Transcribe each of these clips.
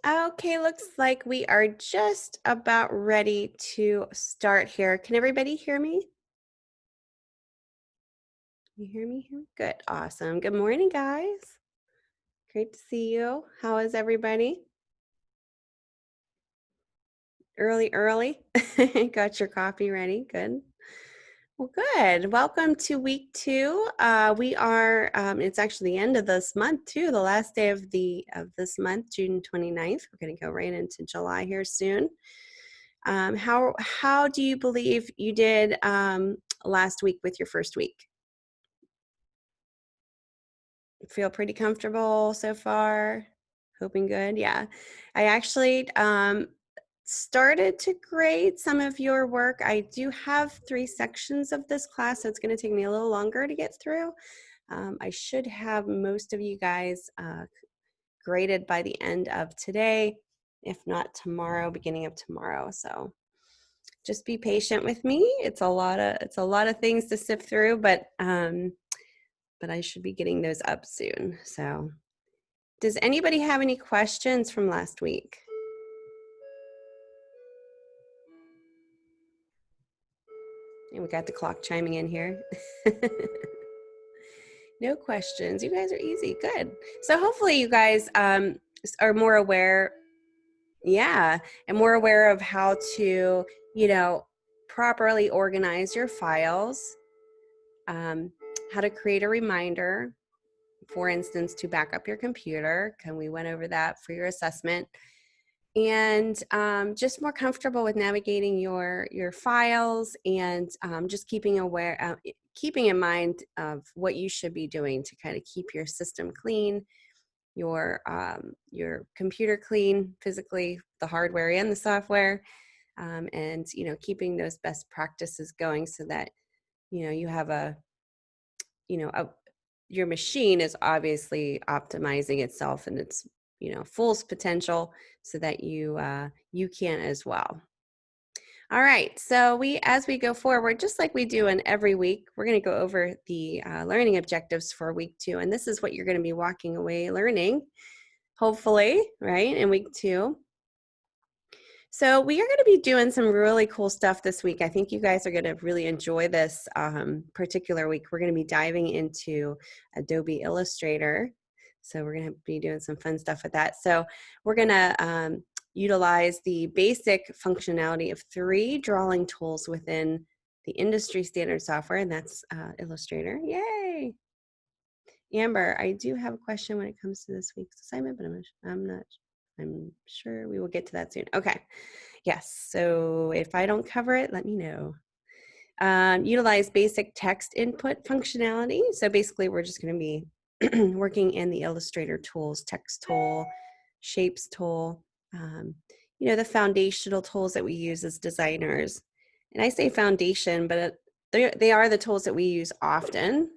Okay, looks like we are just about ready to start here. Can everybody hear me? You hear me here? Good, awesome. Good morning, guys. Great to see you. How is everybody? Early. Got your coffee ready. Good. Well, good. Welcome to week 2. We are, it's actually the end of this month too, the last day of this month, June 29th. We're going to go right into July here soon. How do you believe you did last week with your first week? Feel pretty comfortable so far? Hoping good? Yeah. I actually started to grade some of your work. I do have 3 sections of this class, so it's going to take me a little longer to get through. I should have most of you guys graded by the end of today, if not tomorrow, beginning of tomorrow. So just be patient with me. It's a lot of things to sift through, but I should be getting those up soon. So does anybody have any questions from last week? And we got the clock chiming in here. No questions. You guys are easy. Good. So hopefully you guys are more aware, yeah, and more aware of how to, properly organize your files, how to create a reminder, for instance, to back up your computer. We went over that for your assessment. And just more comfortable with navigating your files, and just keeping in mind of what you should be doing to kind of keep your system clean, your computer clean physically, the hardware and the software, and keeping those best practices going so that you have your machine is obviously optimizing itself and its full potential, so that you can as well. All right, so as we go forward, just like we do in every week, we're going to go over the learning objectives for week 2, and this is what you're going to be walking away learning, hopefully, right, in week 2. So we are going to be doing some really cool stuff this week. I think you guys are going to really enjoy this particular week. We're going to be diving into Adobe Illustrator. So we're going to be doing some fun stuff with that. So we're going to utilize the basic functionality of 3 drawing tools within the industry standard software, and that's Illustrator. Yay! Amber, I do have a question when it comes to this week's assignment, but I'm sure we will get to that soon. Okay. Yes. So if I don't cover it, let me know. Utilize basic text input functionality. So basically, we're just going to be working in the Illustrator tools, text tool, shapes tool, the foundational tools that we use as designers. And I say foundation, but they are the tools that we use often.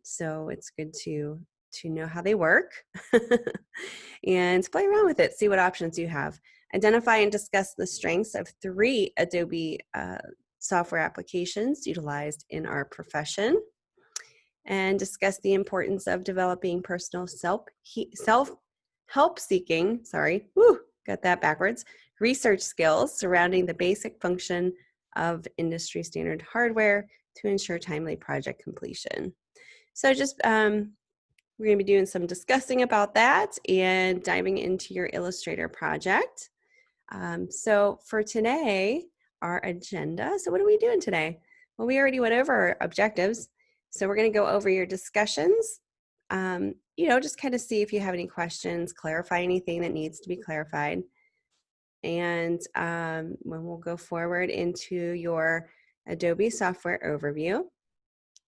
So it's good to know how they work and play around with it, see what options you have. Identify and discuss the strengths of 3 Adobe software applications utilized in our profession, and discuss the importance of developing personal self-help seeking, got that backwards, research skills surrounding the basic function of industry standard hardware to ensure timely project completion. So just we're going to be doing some discussing about that and diving into your Illustrator project. So for today, our agenda, so what are we doing today? Well, we already went over our objectives. So we're going to go over your discussions, just kind of see if you have any questions, clarify anything that needs to be clarified. And when we'll go forward into your Adobe software overview,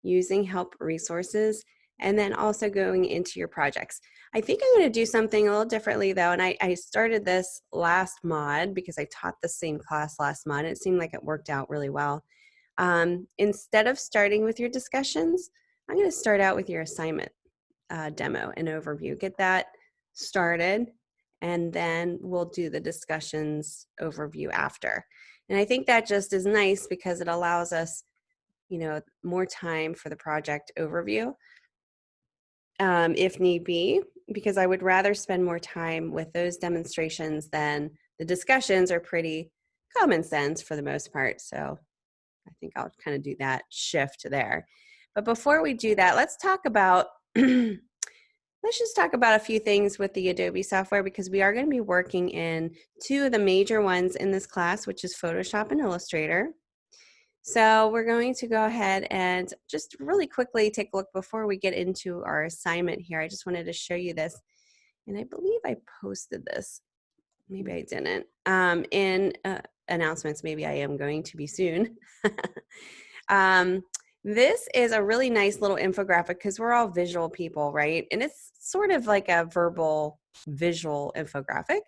using help resources, and then also going into your projects. I think I'm going to do something a little differently though, and I started this last mod because I taught the same class last mod. And it seemed like it worked out really well. Instead of starting with your discussions, I'm going to start out with your assignment demo and overview. Get that started, and then we'll do the discussions overview after. And I think that just is nice because it allows us more time for the project overview if need be. because I would rather spend more time with those demonstrations than the discussions are pretty common sense for the most part. So I think I'll kind of do that shift there. But before we do that, let's talk about let's just talk about a few things with the Adobe software, because we are going to be working in two of the major ones in this class, which is Photoshop and Illustrator. So we're going to go ahead and just really quickly take a look before we get into our assignment here. I just wanted to show you this, and I believe I posted this. Maybe I didn't. In announcements, maybe I am going to be soon. This is a really nice little infographic because we're all visual people, right? And it's sort of like a verbal visual infographic.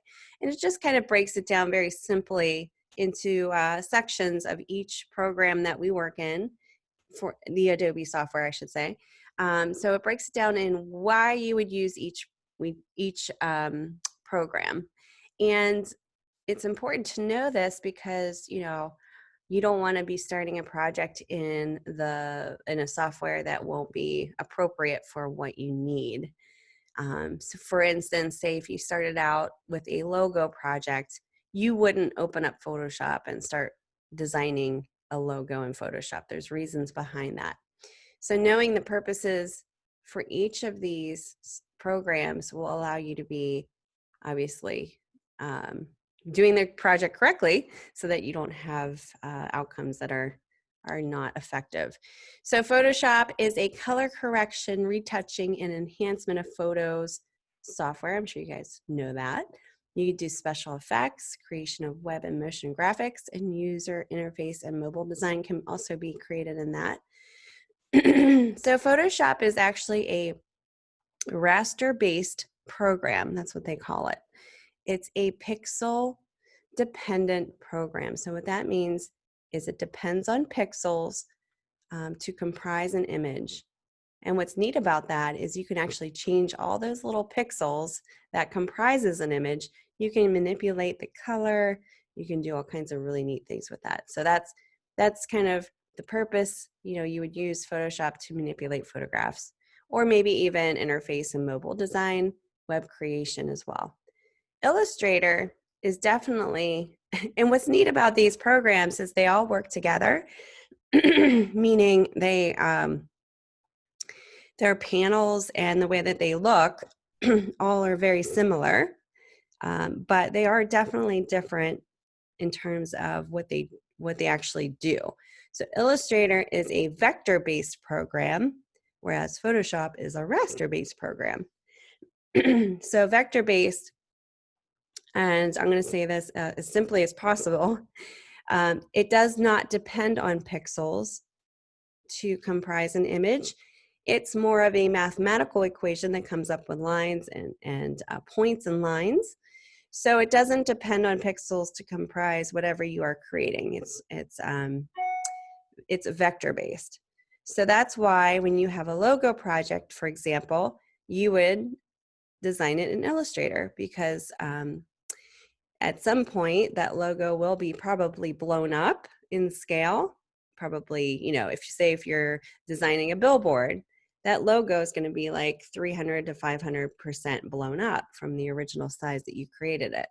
And it just kind of breaks it down very simply into sections of each program that we work in, for the Adobe software, I should say. So it breaks it down in why you would use each program. And it's important to know this because, you know, you don't want to be starting a project in a software that won't be appropriate for what you need. So for instance, say if you started out with a logo project, you wouldn't open up Photoshop and start designing a logo in Photoshop. There's reasons behind that. So knowing the purposes for each of these programs will allow you to be obviously doing the project correctly so that you don't have outcomes that are not effective. So Photoshop is a color correction, retouching, and enhancement of photos software. I'm sure you guys know that. You can do special effects, creation of web and motion graphics, and user interface and mobile design can also be created in that. So Photoshop is actually a raster-based program. That's what they call it. It's a pixel dependent program. So what that means is it depends on pixels to comprise an image. And what's neat about that is you can actually change all those little pixels that comprises an image. You can manipulate the color. You can do all kinds of really neat things with that. So that's kind of the purpose. You know, you would use Photoshop to manipulate photographs, or maybe even interface and mobile design, web creation as well. Illustrator is definitely, and what's neat about these programs is they all work together, meaning they, their panels and the way that they look all are very similar, but they are definitely different in terms of what they actually do. So Illustrator is a vector-based program, whereas Photoshop is a raster-based program. So vector-based, and I'm going to say this as simply as possible, it does not depend on pixels to comprise an image. It's more of a mathematical equation that comes up with lines and points and lines. So it doesn't depend on pixels to comprise whatever you are creating. It's vector-based. So that's why when you have a logo project, for example, you would design it in Illustrator, because at some point that logo will be probably blown up in scale. Probably, you know, if you're designing a billboard, that logo is going to be like 300 to 500% blown up from the original size that you created it.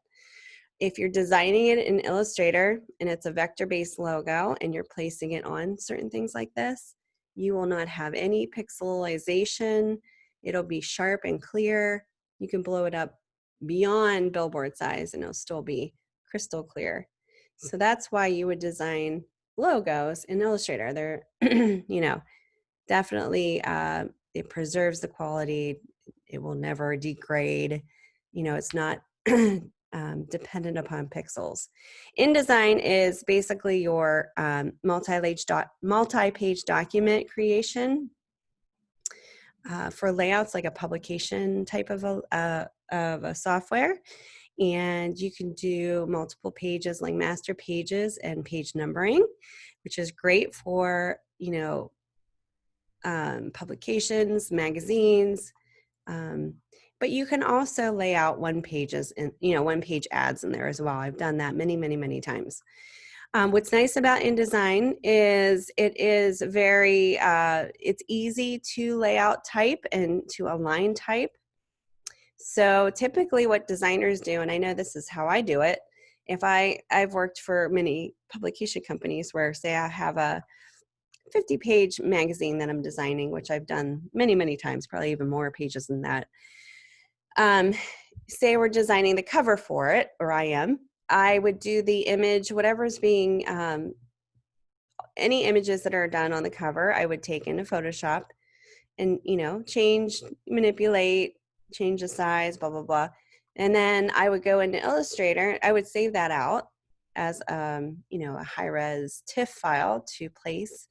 If you're designing it in Illustrator and it's a vector-based logo and you're placing it on certain things like this, you will not have any pixelization. It'll be sharp and clear. You can blow it up beyond billboard size and it'll still be crystal clear. So that's why you would design logos in Illustrator. They're, you know, definitely it preserves the quality. It will never degrade. You know, it's not dependent upon pixels. InDesign is basically your multi-page document creation for layouts, like a publication type of a software. And you can do multiple pages, like master pages and page numbering, which is great for, you know, publications, magazines, but you can also lay out one page ads in there as well. I've done that many, many, many times. What's nice about InDesign is it is very, it's easy to lay out type and to align type. So typically what designers do, and I know this is how I do it, if I've worked for many publication companies where, say, I have a 50-page magazine that I'm designing, which I've done many, many times, probably even more pages than that. Say we're designing the cover for it, or I would do the image, whatever's being, any images that are done on the cover, I would take into Photoshop and, change, manipulate, change the size, blah, blah, blah. And then I would go into Illustrator. I would save that out as, a high-res TIFF file to place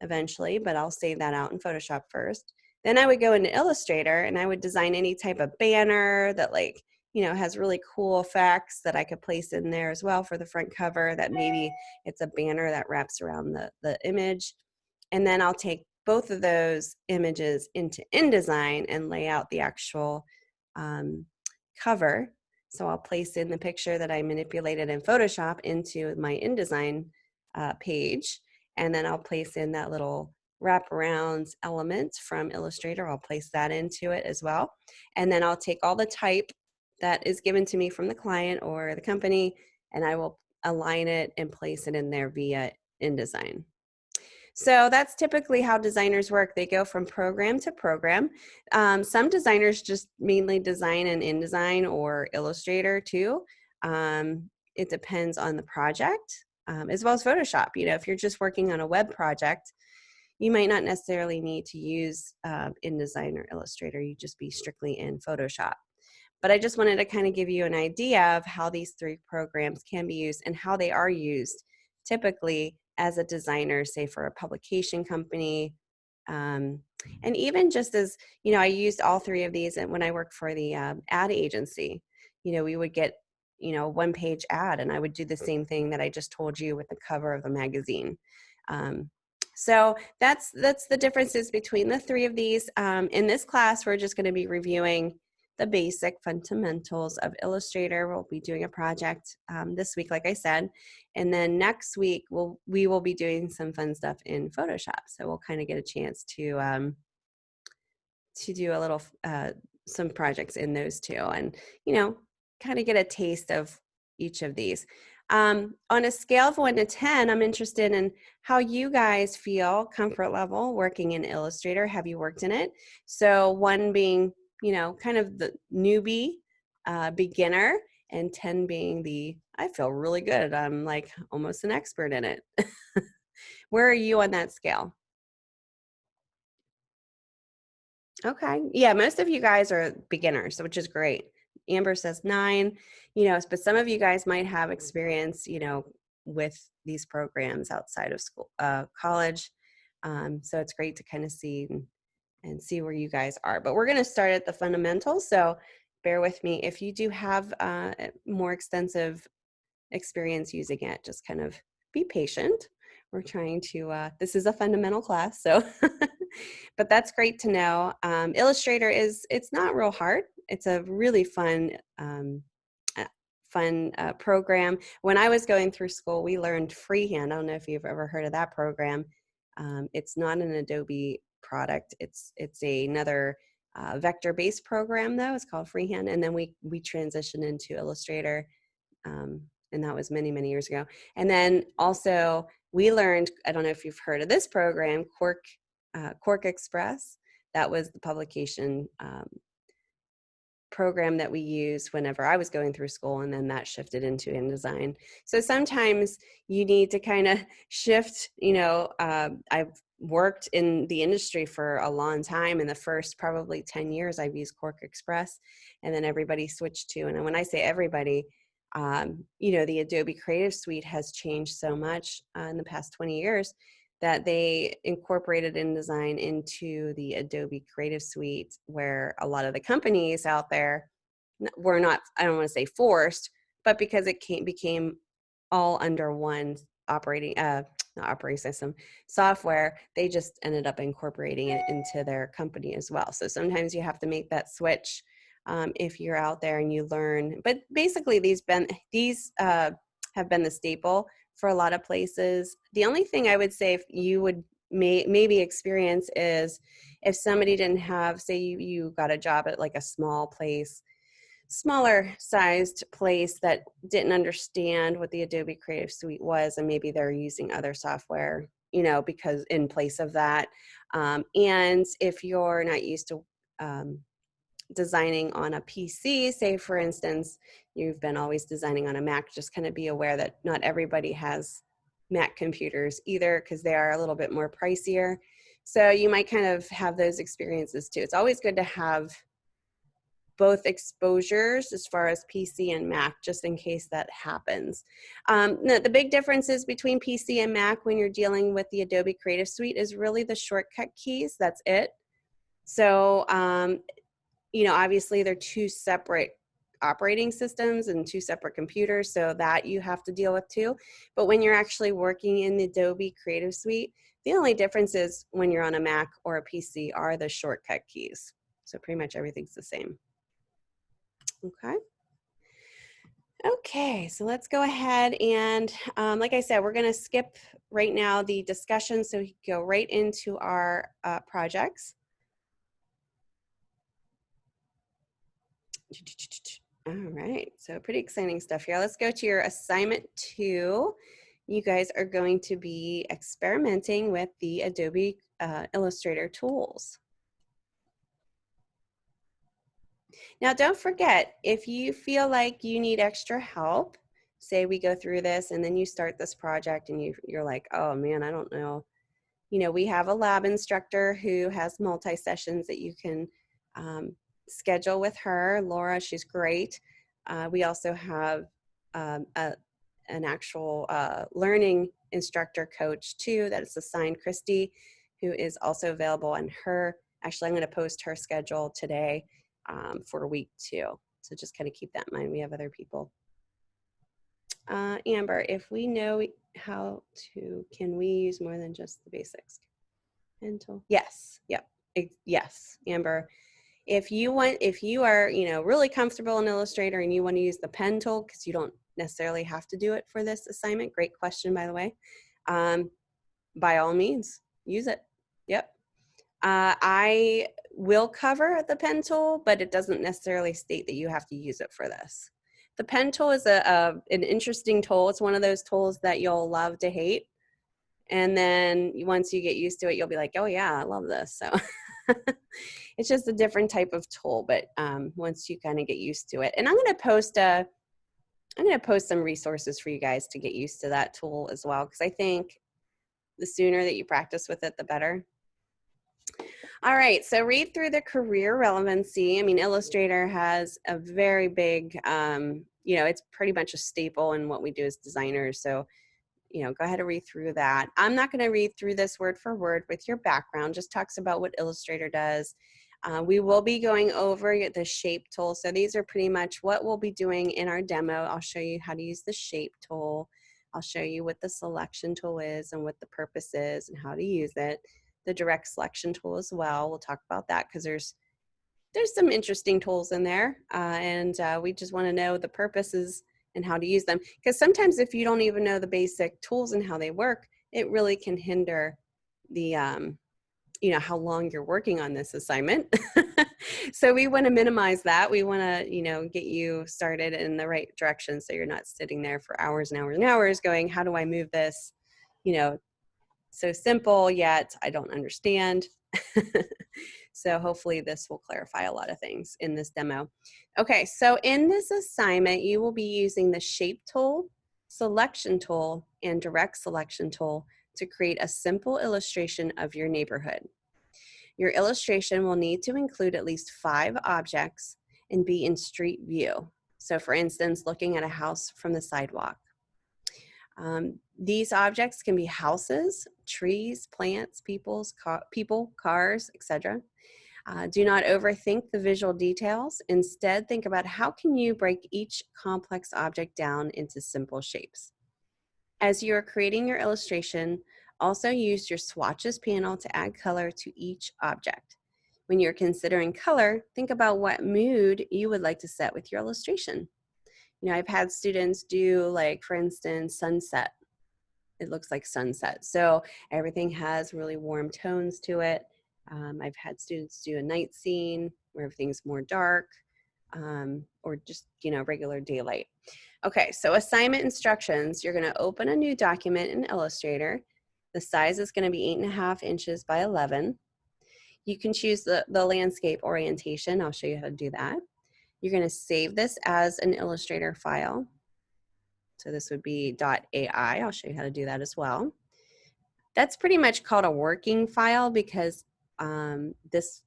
eventually, but I'll save that out in Photoshop first. Then I would go into Illustrator and I would design any type of banner that has really cool effects that I could place in there as well for the front cover, that maybe it's a banner that wraps around the image. And then I'll take both of those images into InDesign and lay out the actual cover. So I'll place in the picture that I manipulated in Photoshop into my InDesign page. And then I'll place in that little wraparound element from Illustrator. I'll place that into it as well. And then I'll take all the type that is given to me from the client or the company, and I will align it and place it in there via InDesign. So that's typically how designers work. They go from program to program. Some designers just mainly design in InDesign or Illustrator too. It depends on the project, as well as Photoshop. If you're just working on a web project, you might not necessarily need to use InDesign or Illustrator. You just be strictly in Photoshop. But I just wanted to kind of give you an idea of how these three programs can be used and how they are used typically as a designer, say for a publication company. And even just as, I used all three of these when I worked for the ad agency. We would get, one-page ad, and I would do the same thing that I just told you with the cover of the magazine. So that's the differences between the three of these. In this class, we're just going to be reviewing the basic fundamentals of Illustrator. We'll be doing a project this week, like I said, and then next week we will be doing some fun stuff in Photoshop. So we'll kind of get a chance to do a little some projects in those two, and kind of get a taste of each of these. On a scale of 1 to 10, I'm interested in how you guys feel comfort level working in Illustrator. Have you worked in it? So 1 being kind of the newbie, beginner, and 10 being I feel really good. I'm like almost an expert in it. Where are you on that scale? Okay. Yeah, most of you guys are beginners, which is great. Amber says 9, but some of you guys might have experience, with these programs outside of school, college. So it's great to kind of see and see where you guys are. But we're going to start at the fundamentals. So bear with me. If you do have more extensive experience using it, just kind of be patient. We're trying to, this is a fundamental class, so, but that's great to know. Illustrator it's not real hard. It's a really fun, program. When I was going through school, we learned freehand. I don't know if you've ever heard of that program. It's not an Adobe product. It's another vector-based program though. It's called freehand, and then we transitioned into Illustrator. And that was many, many years ago. And then also we learned, I don't know if you've heard of this program, Quark Express. That was the publication program that we used whenever I was going through school, and then that shifted into InDesign. So sometimes you need to kind of shift, I've worked in the industry for a long time. In the first probably 10 years, I've used Quark Express, and then everybody switched to, and when I say everybody, the Adobe Creative Suite has changed so much in the past 20 years that they incorporated InDesign into the Adobe Creative Suite, where a lot of the companies out there were not, I don't want to say forced, but because it became all under one not operating system, software, they just ended up incorporating it into their company as well. So sometimes you have to make that switch if you're out there and you learn. But basically, these have been the staple for a lot of places. The only thing I would say, if you would maybe experience is if somebody didn't have, say you got a job at like a small place, smaller sized place that didn't understand what the Adobe Creative Suite was, and maybe they're using other software, you know, because in place of that. And if you're not used to designing on a PC, say for instance, you've been always designing on a Mac, just kind of be aware that not everybody has Mac computers either, because they are a little bit more pricier. So you might kind of have those experiences too. It's always good to have both exposures as far as PC and Mac, just in case that happens. No, the big differences between PC and Mac when you're dealing with the Adobe Creative Suite is really the shortcut keys. That's it. So, you know, obviously they're two separate operating systems and two separate computers, so that you have to deal with too. But when you're actually working in the Adobe Creative Suite, the only difference is when you're on a Mac or a PC are the shortcut keys. So pretty much everything's the same. Okay. Okay, so let's go ahead and, like I said, we're going to skip right now the discussion, so we can go right into our projects. All right, so pretty exciting stuff here. Let's go to your assignment 2. You guys are going to be experimenting with the Adobe Illustrator tools. Now, don't forget, if you feel like you need extra help, say we go through this and then you start this project and you're like, oh man, I don't know. You know, we have a lab instructor who has multi-sessions that you can schedule with her. Laura, she's great. We also have an actual learning instructor coach too that is assigned, Christy, who is also available, and her, actually I'm going to post her schedule today for week 2. So just kind of keep that in mind. We have other people. Amber, if we know how to, can we use more than just the basics? Mental. Yes. Yep. Yes, Amber. If you are, you know, really comfortable in Illustrator and you want to use the pen tool, because you don't necessarily have to do it for this assignment. Great question, by the way. By all means, use it. Yep. I will cover the pen tool, but it doesn't necessarily state that you have to use it for this. The pen tool is an interesting tool. It's one of those tools that you'll love to hate. And then once you get used to it, you'll be like, oh yeah, I love this. So it's just a different type of tool, but once you kind of get used to it. And I'm going to post some resources for you guys to get used to that tool as well, because I think the sooner that you practice with it, the better. All right, so read through the career relevancy. I mean, Illustrator has a very big, you know, it's pretty much a staple in what we do as designers. So, you know, go ahead and read through that. I'm not going to read through this word for word with your background, just talks about what Illustrator does. We will be going over the shape tool. So these are pretty much what we'll be doing in our demo. I'll show you how to use the shape tool. I'll show you what the selection tool is and what the purpose is and how to use it. The direct selection tool as well. We'll talk about that because there's some interesting tools in there, and we just want to know the purposes and how to use them, because sometimes if you don't even know the basic tools and how they work, it really can hinder the you know, how long you're working on this assignment. So we want to minimize that. We want to, you know, get you started in the right direction, so you're not sitting there for hours and hours and hours going, how do I move this, you know, so simple yet I don't understand. So hopefully this will clarify a lot of things in this demo. Okay, so in this assignment, you will be using the shape tool, selection tool, and direct selection tool to create a simple illustration of your neighborhood. Your illustration will need to include at least 5 objects and be in street view. So for instance, looking at a house from the sidewalk. These objects can be houses, trees, plants, people, cars, etc. Do not overthink the visual details. Instead, think about how can you break each complex object down into simple shapes. As you are creating your illustration, also use your swatches panel to add color to each object. When you're considering color, think about what mood you would like to set with your illustration. You know, I've had students do, like, for instance, sunset. it looks like sunset. So everything has really warm tones to it. I've had students do a night scene where everything's more dark, or just, regular daylight. Okay, so assignment instructions. You're going to open a new document in Illustrator. The size is going to be 8.5 inches by 11. You can choose the landscape orientation. I'll show you how to do that. You're going to save this as an Illustrator file. So this would be .ai. I'll show you how to do that as well. That's pretty much called a working file because this,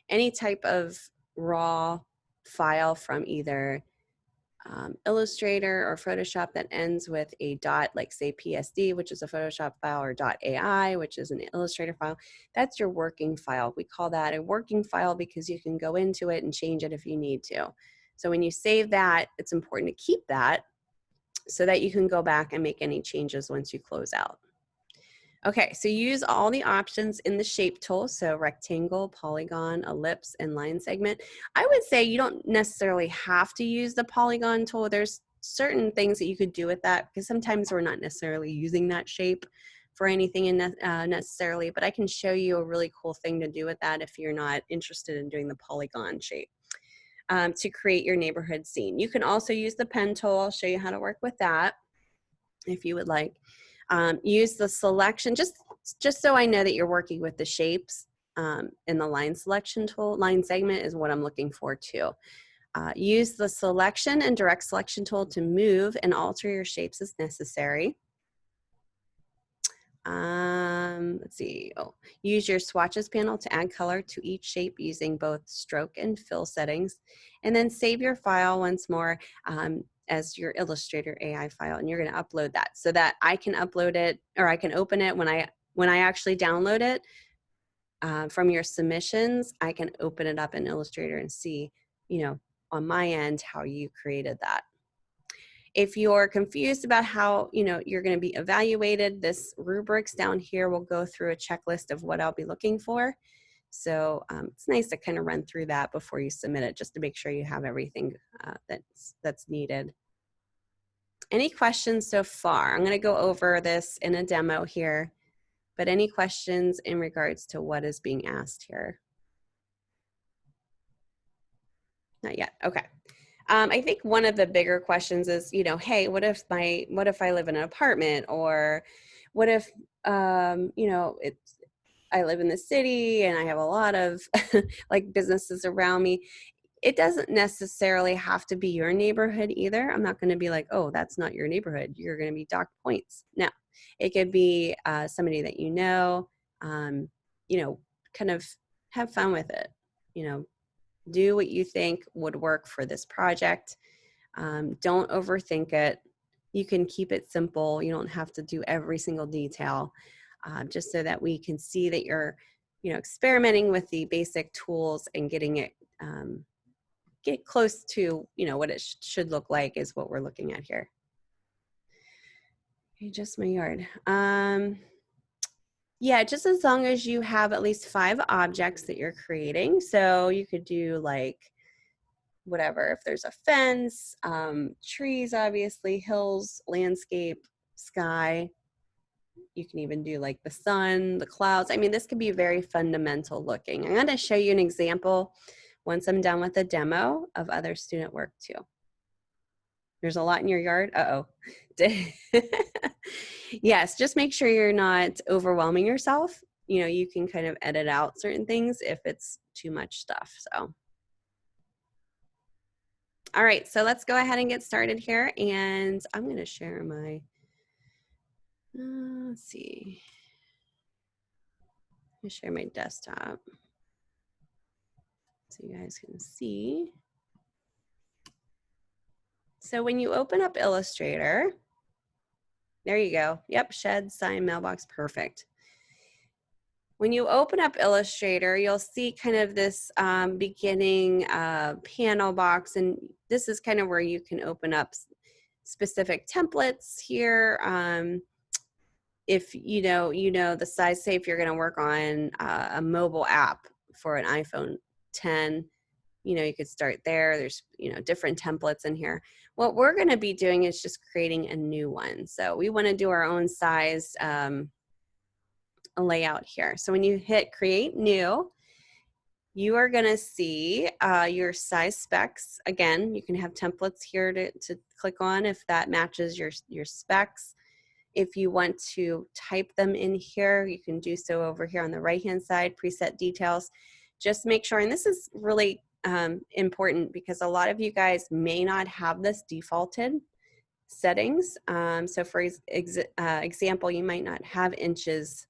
any type of raw file from either Illustrator or Photoshop that ends with a dot, like say PSD, which is a Photoshop file, or .ai, which is an Illustrator file, that's your working file. We call that a working file because you can go into it and change it if you need to. So when you save that, it's important to keep that so that you can go back and make any changes once you close out. Okay, so use all the options in the shape tool, so rectangle, polygon, ellipse, and line segment. I would say you don't necessarily have to use the polygon tool. There's certain things that you could do with that because sometimes we're not necessarily using that shape for anything necessarily, but I can show you a really cool thing to do with that if you're not interested in doing the polygon shape. To create your neighborhood scene. You can also use the pen tool. I'll show you how to work with that if you would like. Use the selection, just so I know that you're working with the shapes, in the line selection tool. Line segment is what I'm looking for too. Use the selection and direct selection tool to move and alter your shapes as necessary. Let's see. Use your swatches panel to add color to each shape using both stroke and fill settings, and then save your file once more as your Illustrator AI file, and you're going to upload that so that I can upload it, or I can open it when I actually download it from your submissions. I can open it up in Illustrator and see, on my end how you created that. If you're confused about how you're going to be evaluated, this rubrics down here will go through a checklist of what I'll be looking for. So it's nice to kind of run through that before you submit it, just to make sure you have everything that's needed. Any questions so far? I'm going to go over this in a demo here, but any questions in regards to what is being asked here? Not yet. Okay. I think one of the bigger questions is, hey, what if I live in an apartment, or what if, I live in the city and I have a lot of like businesses around me. It doesn't necessarily have to be your neighborhood either. I'm not going to be like, oh, that's not your neighborhood, you're going to be docked points. No, it could be somebody that kind of have fun with it. Do what you think would work for this project. Don't overthink it. You can keep it simple. You don't have to do every single detail, just so that we can see that you're, experimenting with the basic tools and getting it, get close to, what it should look like is what we're looking at here. Okay, just my yard. Yeah, just as long as you have at least 5 objects that you're creating. So you could do like whatever, if there's a fence, trees, obviously, hills, landscape, sky. You can even do like the sun, the clouds. I mean, this could be very fundamental looking. I'm going to show you an example once I'm done with the demo of other student work too. There's a lot in your yard. Uh-oh. Yes, just make sure you're not overwhelming yourself. You can kind of edit out certain things if it's too much stuff. So, all right, so let's go ahead and get started here. And I'm going to share my, let's see. I'm going to share my desktop so you guys can see. So when you open up Illustrator, there you go. Yep, shed, sign, mailbox, perfect. When you open up Illustrator, you'll see kind of this beginning panel box, and this is kind of where you can open up specific templates here. If you know the size, say if you're going to work on a mobile app for an iPhone 10, you could start there. There's, different templates in here. What we're going to be doing is just creating a new one. So we want to do our own size layout here. So when you hit create new, you are going to see your size specs. Again, you can have templates here to click on if that matches your specs. If you want to type them in here, you can do so over here on the right-hand side, preset details. Just make sure, and this is really important because a lot of you guys may not have this defaulted settings. So for example, you might not have inches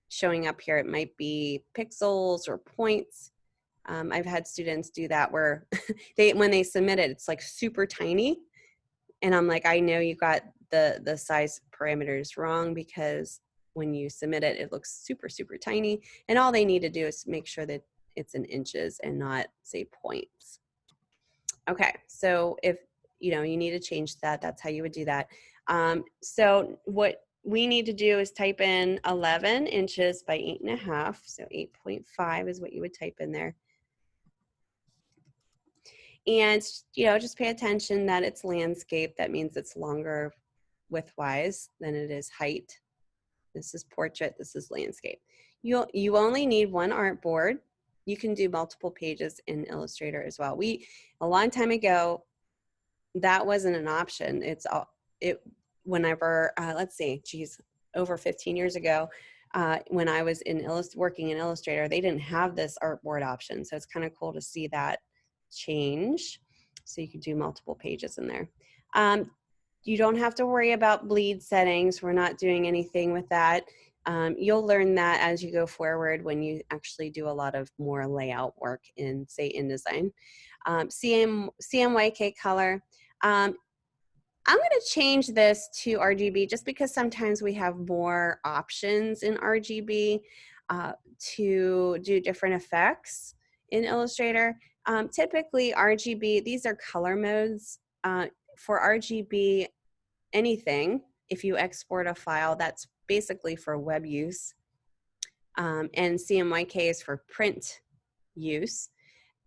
showing up here. It might be pixels or points. I've had students do that where when they submit it, it's like super tiny. And I'm like, I know you got the size parameters wrong because when you submit it, it looks super, super tiny. And all they need to do is make sure that it's in inches and not, say, points. Okay, so if you need to change that, that's how you would do that. So what we need to do is type in 11 inches by 8.5. So 8.5 is what you would type in there. And, just pay attention that it's landscape. That means it's longer widthwise than it is height. This is portrait, this is landscape. You only need one artboard. You can do multiple pages in Illustrator as well. A long time ago, that wasn't an option. Whenever, let's see, geez, over 15 years ago, when I was working in Illustrator, they didn't have this artboard option. So it's kind of cool to see that change. So you can do multiple pages in there. You don't have to worry about bleed settings. We're not doing anything with that. You'll learn that as you go forward when you actually do a lot of more layout work in, say, InDesign. CMYK color. I'm going to change this to RGB just because sometimes we have more options in RGB to do different effects in Illustrator. Typically RGB, these are color modes. For RGB, anything, if you export a file, that's basically for web use. And CMYK is for print use.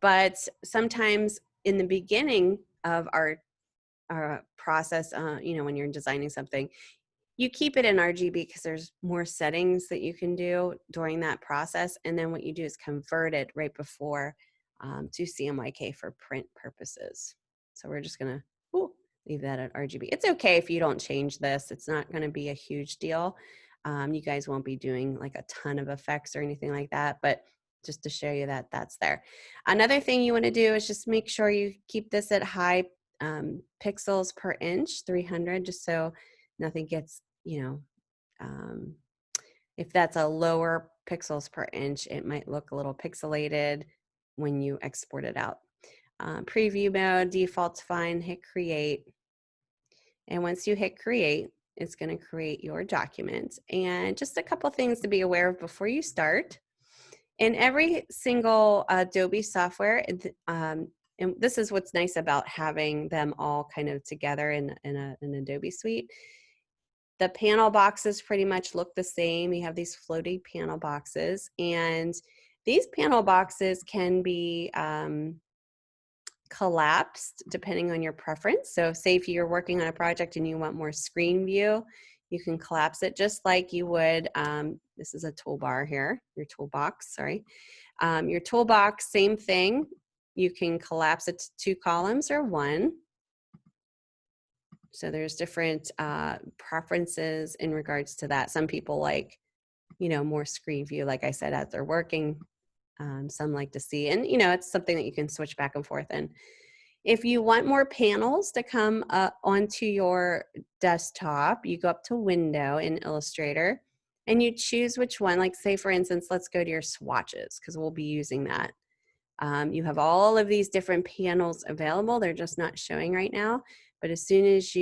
But sometimes in the beginning of our process, when you're designing something, you keep it in RGB because there's more settings that you can do during that process. And then what you do is convert it right before to CMYK for print purposes. So we're just gonna leave that at RGB. It's okay if you don't change this. It's not gonna be a huge deal. You guys won't be doing like a ton of effects or anything like that, but just to show you that that's there. Another thing you wanna do is just make sure you keep this at high pixels per inch, 300, just so nothing gets, if that's a lower pixels per inch, it might look a little pixelated when you export it out. Preview mode, default's fine, hit create. And once you hit create, it's going to create your document. And just a couple things to be aware of before you start. In every single Adobe software, and this is what's nice about having them all kind of together in an Adobe suite. The panel boxes pretty much look the same. You have these floating panel boxes, and these panel boxes can be collapsed depending on your preference. So say if you're working on a project and you want more screen view, you can collapse it just like you would, this is a toolbar here, your toolbox, sorry. Your toolbox, same thing. You can collapse it to 2 columns or 1. So there's different preferences in regards to that. Some people like, more screen view, like I said, as they're working. Some like to see, and it's something that you can switch back and forth in. If you want more panels to come onto your desktop, you go up to Window in Illustrator, and you choose which one. Like say, for instance, let's go to your swatches, because we'll be using that. You have all of these different panels available. They're just not showing right now. But as soon as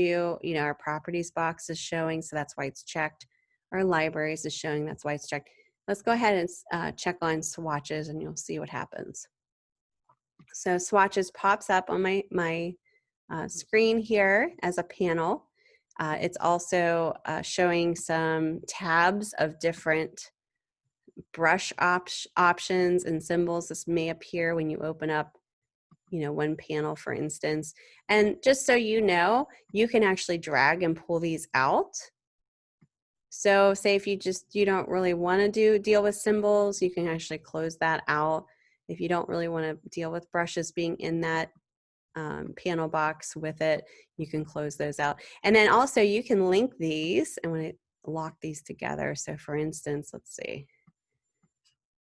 our properties box is showing, so that's why it's checked. Our libraries is showing, that's why it's checked. Let's go ahead and check on swatches, and you'll see what happens. So swatches pops up on my screen here as a panel. It's also showing some tabs of different brush options and symbols. This may appear when you open up one panel, for instance. And just so you know, you can actually drag and pull these out. So say if you don't really want to deal with symbols, you can actually close that out. If you don't really want to deal with brushes being in that panel box with it, you can close those out. And then also you can link these and when it lock these together. So for instance, let's see.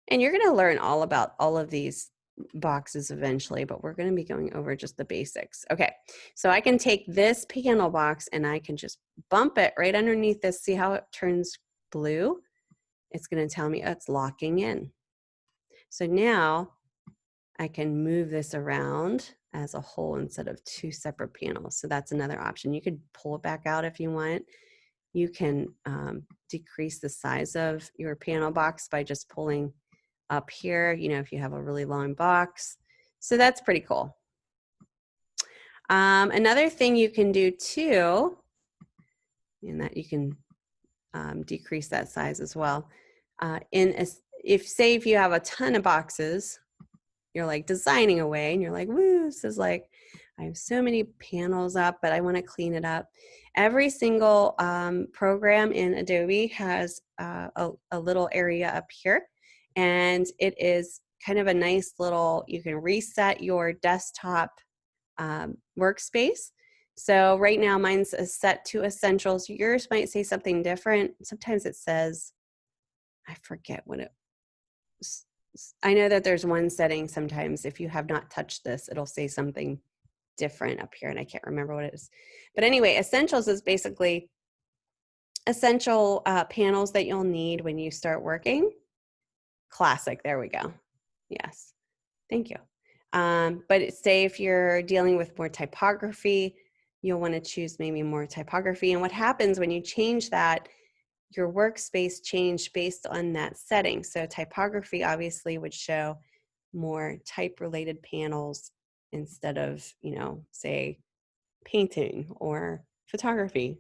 And you're going to learn all about all of these boxes eventually, but we're going to be going over just the basics. Okay, so I can take this panel box and I can just bump it right underneath this. See how it turns blue? It's going to tell me it's locking in. So now I can move this around as a whole instead of two separate panels. So that's another option. You could pull it back out if you want. You can decrease the size of your panel box by just pulling up here, if you have a really long box. So that's pretty cool. Another thing you can do too, and that you can decrease that size as well. If you have a ton of boxes, you're like designing away and you're like, woo, this is like, I have so many panels up, but I want to clean it up. Every single program in Adobe has a little area up here, and it is kind of a nice little, you can reset your desktop workspace. So right now mine's set to essentials. Yours might say something different. Sometimes it says, I forget what it was. I know that there's one setting sometimes if you have not touched this, it'll say something different up here and I can't remember what it is. But anyway, essentials is basically essential panels that you'll need when you start working. Classic, there we go. Yes, thank you. But say if you're dealing with more typography, you'll want to choose maybe more typography. And what happens when you change that, your workspace changed based on that setting. So typography obviously would show more type-related panels instead of, say, painting or photography.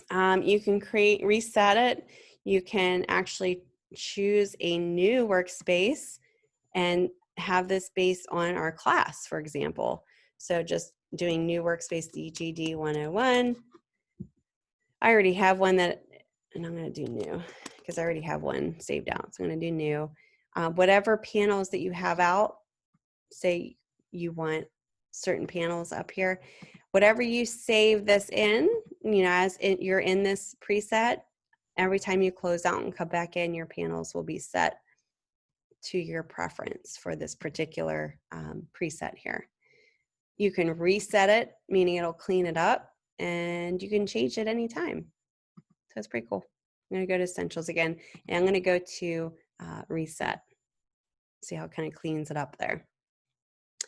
You can reset it. You can actually choose a new workspace and have this based on our class, for example. So just doing new workspace DGD101. I already have one and I'm going to do new because I already have one saved out. So I'm going to do new. Whatever panels that you have out, say you want certain panels up here, whatever you save this in, as you're in this preset, every time you close out and come back in, your panels will be set to your preference for this particular preset here. You can reset it, meaning it'll clean it up, and you can change it anytime. So it's pretty cool. I'm going to go to Essentials again, and I'm going to go to Reset. See how it kind of cleans it up there.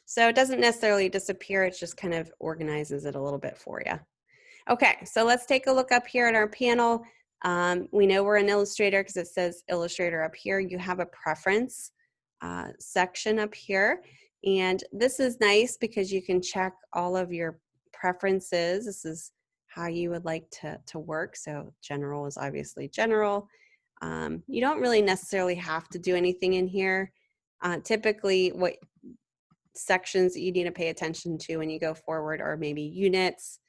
So it doesn't necessarily disappear, it just kind of organizes it a little bit for you. Okay, so let's take a look up here at our panel. We know we're in Illustrator because it says Illustrator up here. You have a preference section up here. And this is nice because you can check all of your preferences. This is how you would like to work. So general is obviously general. You don't really necessarily have to do anything in here. Typically, what sections that you need to pay attention to when you go forward are maybe units.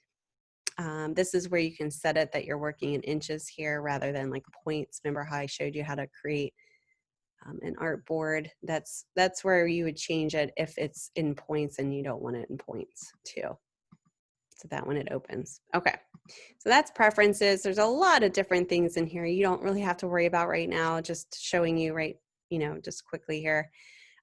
This is where you can set it that you're working in inches here rather than like points. Remember how I showed you how to create an artboard? That's where you would change it if it's in points and you don't want it in points too. So that when it opens. Okay, so that's preferences. There's a lot of different things in here you don't really have to worry about right now, just showing you just quickly here.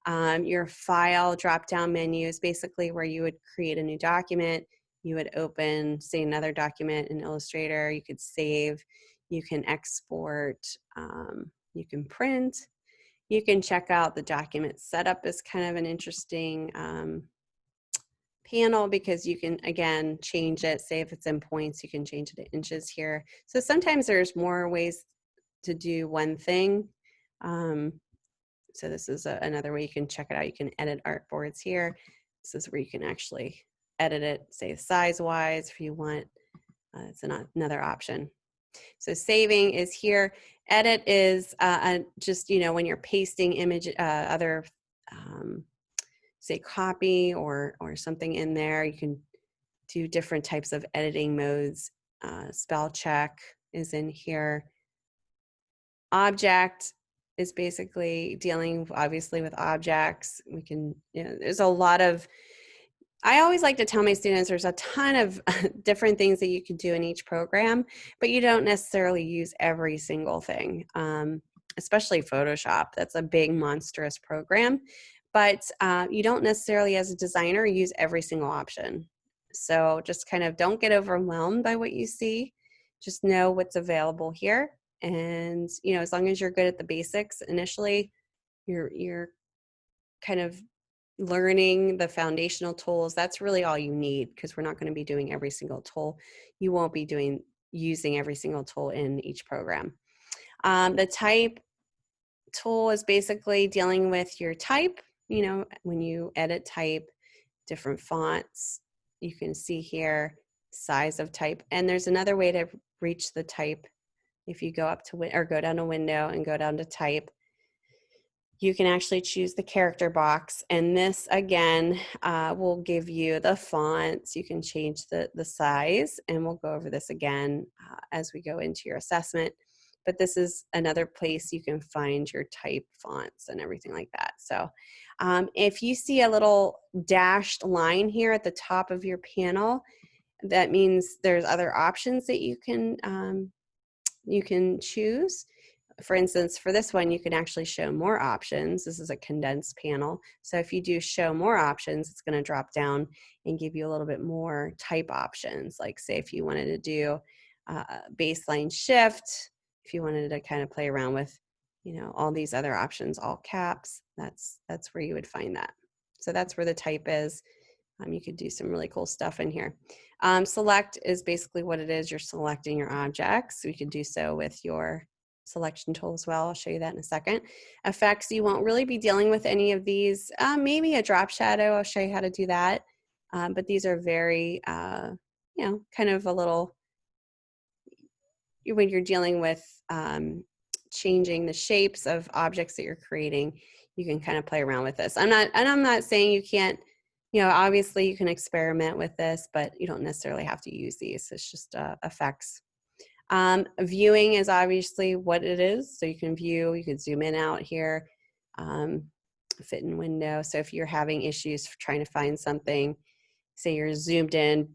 Your file drop-down menu is basically where you would create a new document. You would open, say, another document in Illustrator. You could save, you can export, you can print. You can check out the document setup is kind of an interesting panel because you can, again, change it. Say if it's in points, you can change it to inches here. So sometimes there's more ways to do one thing. So this is another way you can check it out. You can edit artboards here. This is where you can actually edit it, say size-wise if you want. It's another option. So saving is here. Edit is just, when you're pasting image, other say copy or something in there. You can do different types of editing modes. Spell check is in here. Object is basically dealing obviously with objects. We can, there's a lot of, I always like to tell my students there's a ton of different things that you can do in each program, but you don't necessarily use every single thing, especially Photoshop. That's a big, monstrous program, but you don't necessarily as a designer use every single option. So just kind of don't get overwhelmed by what you see. Just know what's available here. And, as long as you're good at the basics initially, you're kind of learning the foundational tools. That's really all you need, because we're not going to be doing every single tool. You won't be using every single tool in each program. The type tool is basically dealing with your type. When you edit type, different fonts, you can see here size of type. And there's another way to reach the type. If you go up to or go down to window and go down to type, you can actually choose the character box, and this again will give you the fonts. You can change the size, and we'll go over this again as we go into your assessment. But this is another place you can find your type fonts and everything like that. So if you see a little dashed line here at the top of your panel, that means there's other options that you can choose. For instance, for this one, you can actually show more options. This is a condensed panel. So if you do show more options, it's going to drop down and give you a little bit more type options. Like say if you wanted to do baseline shift, if you wanted to kind of play around with, all these other options, all caps, that's where you would find that. So that's where the type is. You could do some really cool stuff in here. Select is basically what it is. You're selecting your objects. So you can do so with your selection tool as well. I'll show you that in a second. Effects, you won't really be dealing with any of these. Maybe a drop shadow, I'll show you how to do that. But these are very, kind of a little, when you're dealing with changing the shapes of objects that you're creating, you can kind of play around with this. I'm not saying you can't, obviously you can experiment with this, but you don't necessarily have to use these. It's just effects. Viewing is obviously what it is. So you can view, you can zoom in out here, fit in window. So if you're having issues trying to find something, say you're zoomed in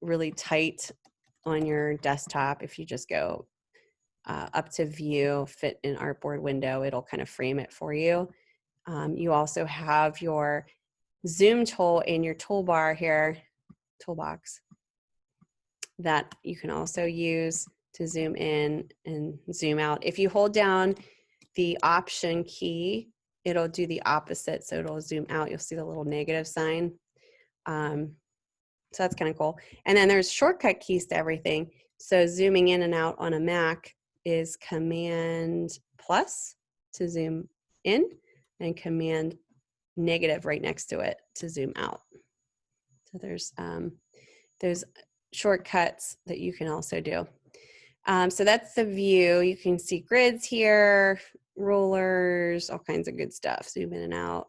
really tight on your desktop, if you just go up to view, fit in artboard window, it'll kind of frame it for you. You also have your zoom tool in your toolbar here, toolbox, that you can also use to zoom in and zoom out. If you hold down the option key, it'll do the opposite. So it'll zoom out. You'll see the little negative sign. So that's kind of cool. And then there's shortcut keys to everything. So zooming in and out on a Mac is Command plus to zoom in, and Command negative right next to it to zoom out. So there's shortcuts that you can also do. So that's the view. You can see grids here, rulers, all kinds of good stuff. Zoom in and out.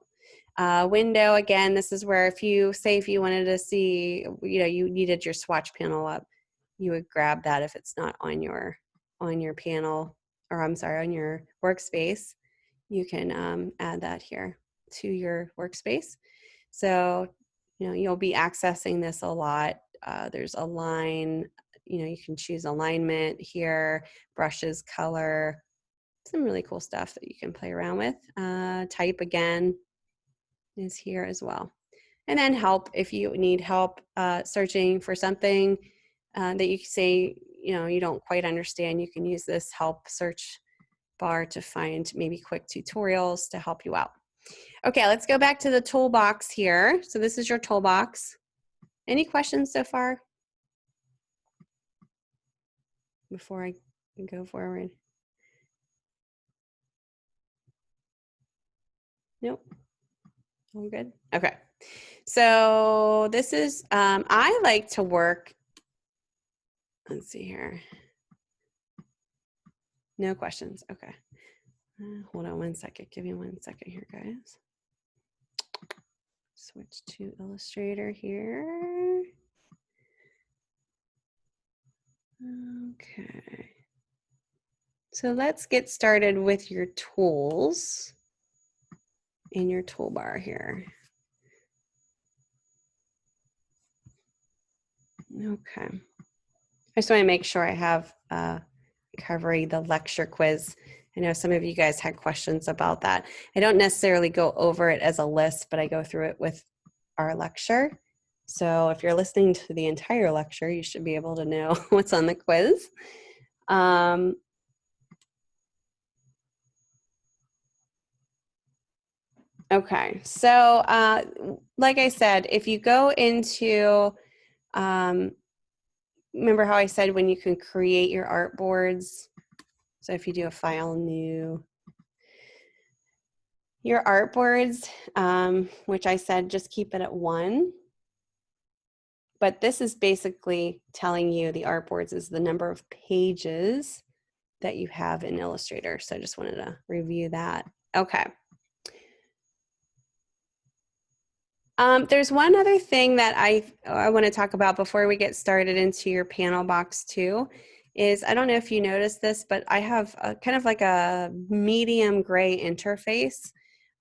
Window, again, this is where if you wanted to see, you needed your swatch panel up, you would grab that if it's not on your panel, or I'm sorry, on your workspace. You can add that here to your workspace. So, you'll be accessing this a lot. There's a line, you can choose alignment here, brushes, color, some really cool stuff that you can play around with. Type again is here as well. And then help, if you need help searching for something that you say, you don't quite understand, you can use this help search bar to find maybe quick tutorials to help you out. Okay, let's go back to the toolbox here. So this is your toolbox. Any questions so far before I go forward? Nope. All good? Okay. So this is, I like to work, let's see here. No questions. Okay. Hold on one second. Give me 1 second here, guys. Switch to Illustrator here. Okay. So let's get started with your tools in your toolbar here. Okay. I just want to make sure I have covering the lecture quiz. I know some of you guys had questions about that. I don't necessarily go over it as a list, but I go through it with our lecture. So if you're listening to the entire lecture, you should be able to know what's on the quiz. Okay, so like I said, if you go into, remember how I said when you can create your artboards? So if you do a file new, your artboards, which I said just keep it at 1. But this is basically telling you the artboards is the number of pages that you have in Illustrator. So I just wanted to review that. Okay. There's one other thing that I want to talk about before we get started into your panel box too, is I don't know if you noticed this, but I have a, kind of like a medium gray interface,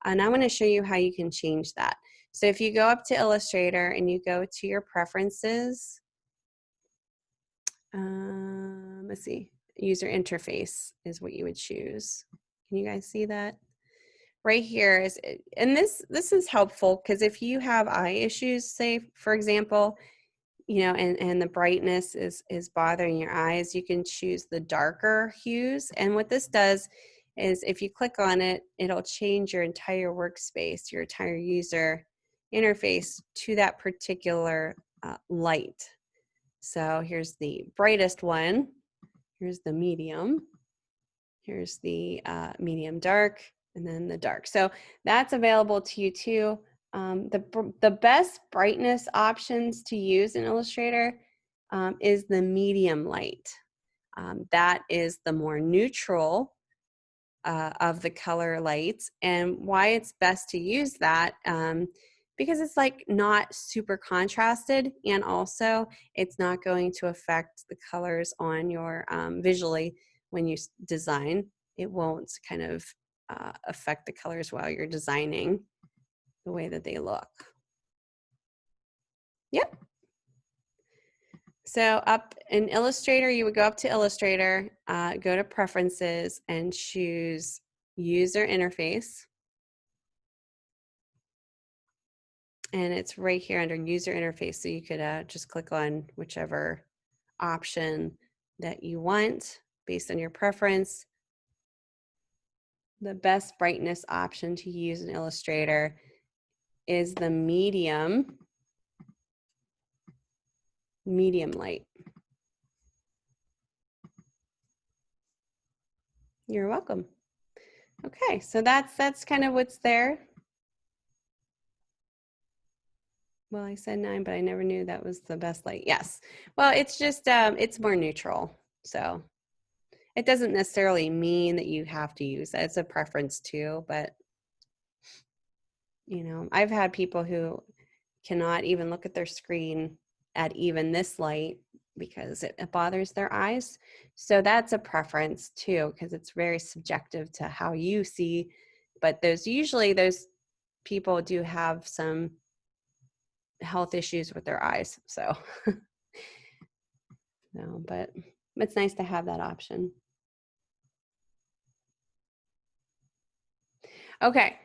and I'm going to show you how you can change that. So if you go up to Illustrator and you go to your preferences, let's see, user interface is what you would choose. Can you guys see that? Right here is, and this is helpful because if you have eye issues, say for example, you know, and the brightness is bothering your eyes, you can choose the darker hues. And what this does is if you click on it, it'll change your entire workspace, your entire user interface to that particular light. So here's the brightest one, here's the medium, here's the medium dark, and then the dark. So that's available to you too. The best brightness options to use in Illustrator is the medium light. That is the more neutral of the color lights. And why it's best to use that, because it's like not super contrasted, and also it's not going to affect the colors on your visually when you design. It won't kind of affect the colors while you're designing the way that they look. Yep. So up in Illustrator, you would go up to Illustrator, go to Preferences, and choose User Interface. And it's right here under User Interface. So you could just click on whichever option that you want based on your preference. The best brightness option to use in Illustrator is the medium light. You're welcome. Okay, so that's kind of what's there. Well, I said 9, but I never knew that was the best light. Yes. Well, it's just, it's more neutral. So it doesn't necessarily mean that you have to use that. It's a preference too, but you know, I've had people who cannot even look at their screen at even this light because it bothers their eyes. So that's a preference too, because it's very subjective to how you see. But usually those people do have some health issues with their eyes. So, no, but it's nice to have that option. Okay,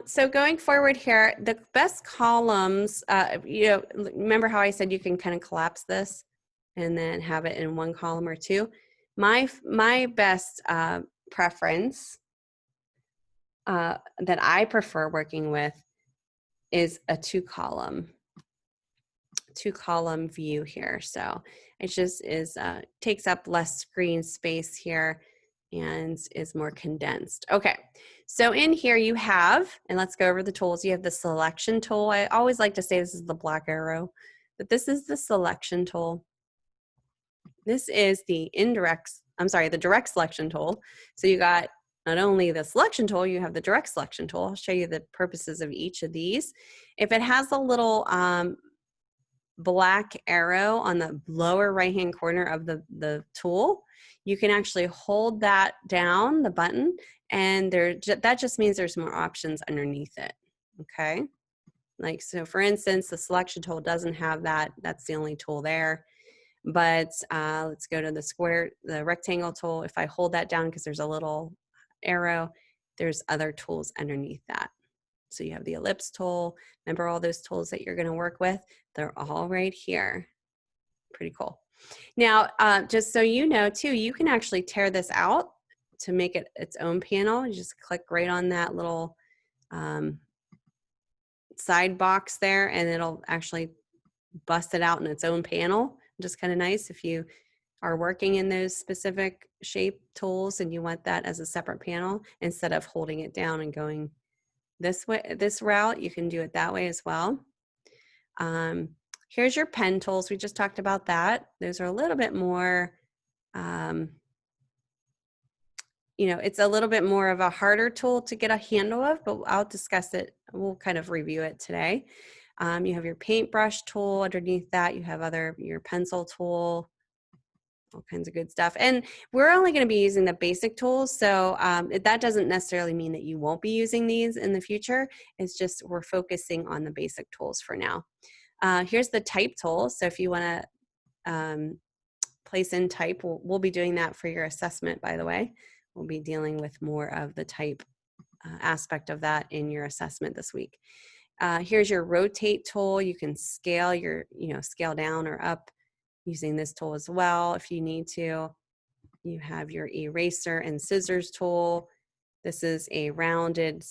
so going forward here, the best columns, you know, remember how I said you can kind of collapse this and then have it in one column or two? My best preference that I prefer working with is a two column view here. So it just is takes up less screen space here and is more condensed. Okay, so in here you have, and let's go over the tools. You have the selection tool. I always like to say this is the black arrow, but this is the selection tool. This is the the direct selection tool. So you got not only the selection tool, you have the direct selection tool. I'll show you the purposes of each of these. If it has a little black arrow on the lower right-hand corner of the tool, you can actually hold that down, the button, and that just means there's more options underneath it, okay? Like, so for instance, the selection tool doesn't have that. That's the only tool there. But let's go to the rectangle tool. If I hold that down because there's a little arrow, there's other tools underneath that. So you have the ellipse tool. Remember all those tools that you're gonna work with? They're all right here. Pretty cool. Now, just so you know too, you can actually tear this out to make it its own panel. You just click right on that little side box there, and it'll actually bust it out in its own panel. Just kind of nice if you are working in those specific shape tools and you want that as a separate panel instead of holding it down and going this way, this route. You can do it that way as well. Here's your pen tools. We just talked about that. Those are a little bit more, you know, it's a little bit more of a harder tool to get a handle of, but I'll discuss it. We'll kind of review it today. You have your paintbrush tool underneath that. You have your pencil tool, all kinds of good stuff. And we're only going to be using the basic tools. So that doesn't necessarily mean that you won't be using these in the future. It's just we're focusing on the basic tools for now. Here's the type tool. So if you want to place in type, we'll be doing that for your assessment, by the way. We'll be dealing with more of the type aspect of that in your assessment this week. Here's your rotate tool. You can scale scale down or up using this tool as well if you need to. You have your eraser and scissors tool. This is a rounded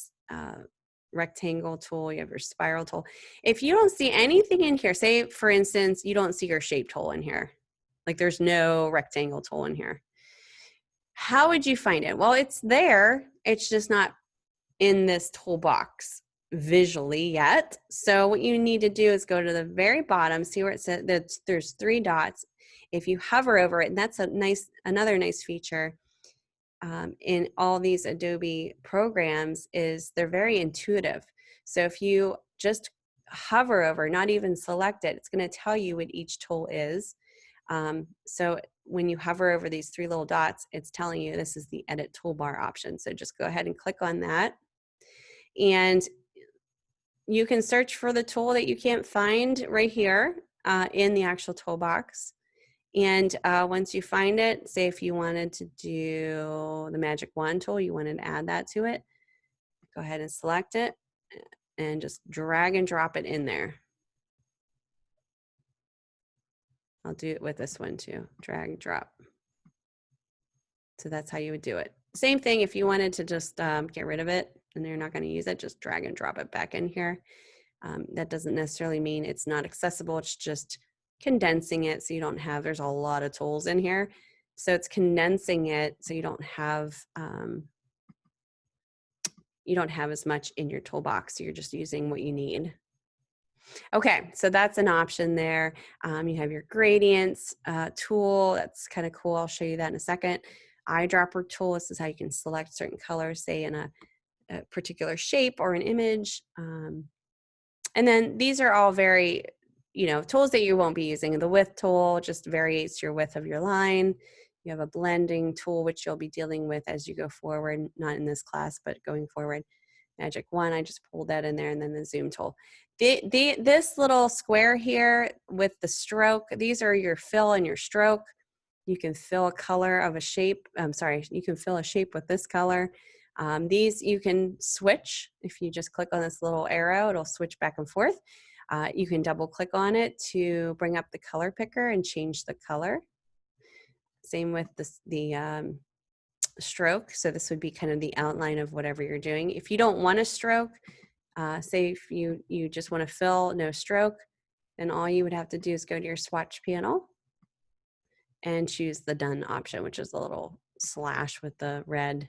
rectangle tool. You have your spiral tool. If you don't see anything in here, say for instance, you don't see your shape tool in here, like there's no rectangle tool in here, how would you find it? Well, it's there. It's just not in this toolbox visually yet. So what you need to do is go to the very bottom, see where it says that there's 3 dots. If you hover over it, and that's another nice feature in all these Adobe programs, is they're very intuitive. So if you just hover over, not even select it, it's going to tell you what each tool is. So when you hover over these 3 little dots, it's telling you this is the edit toolbar option. So just go ahead and click on that. And you can search for the tool that you can't find right here in the actual toolbox. And once you find it, say if you wanted to do the magic wand tool, you wanted to add that to it, go ahead and select it and just drag and drop it in there. I'll do it with this one too, drag and drop. So that's how you would do it. Same thing if you wanted to just get rid of it and you're not going to use it, just drag and drop it back in here. That doesn't necessarily mean it's not accessible. It's just condensing it so you don't have, there's a lot of tools in here. So it's condensing it so you don't have as much in your toolbox. So you're just using what you need. Okay, so that's an option there. You have your gradients tool. That's kind of cool. I'll show you that in a second. Eyedropper tool. This is how you can select certain colors, say in a particular shape or an image. And then these are all very, tools that you won't be using. The width tool just varies your width of your line. You have a blending tool, which you'll be dealing with as you go forward, not in this class, but going forward. Magic wand, I just pulled that in there, and then the zoom tool. This little square here with the stroke, these are your fill and your stroke. You can fill a color of a shape. You can fill a shape with this color. These you can switch. If you just click on this little arrow, it'll switch back and forth. You can double click on it to bring up the color picker and change the color. Same with the stroke. So this would be kind of the outline of whatever you're doing. If you don't want a stroke, say if you just want to fill, no stroke, then all you would have to do is go to your swatch panel and choose the done option, which is a little slash with the red,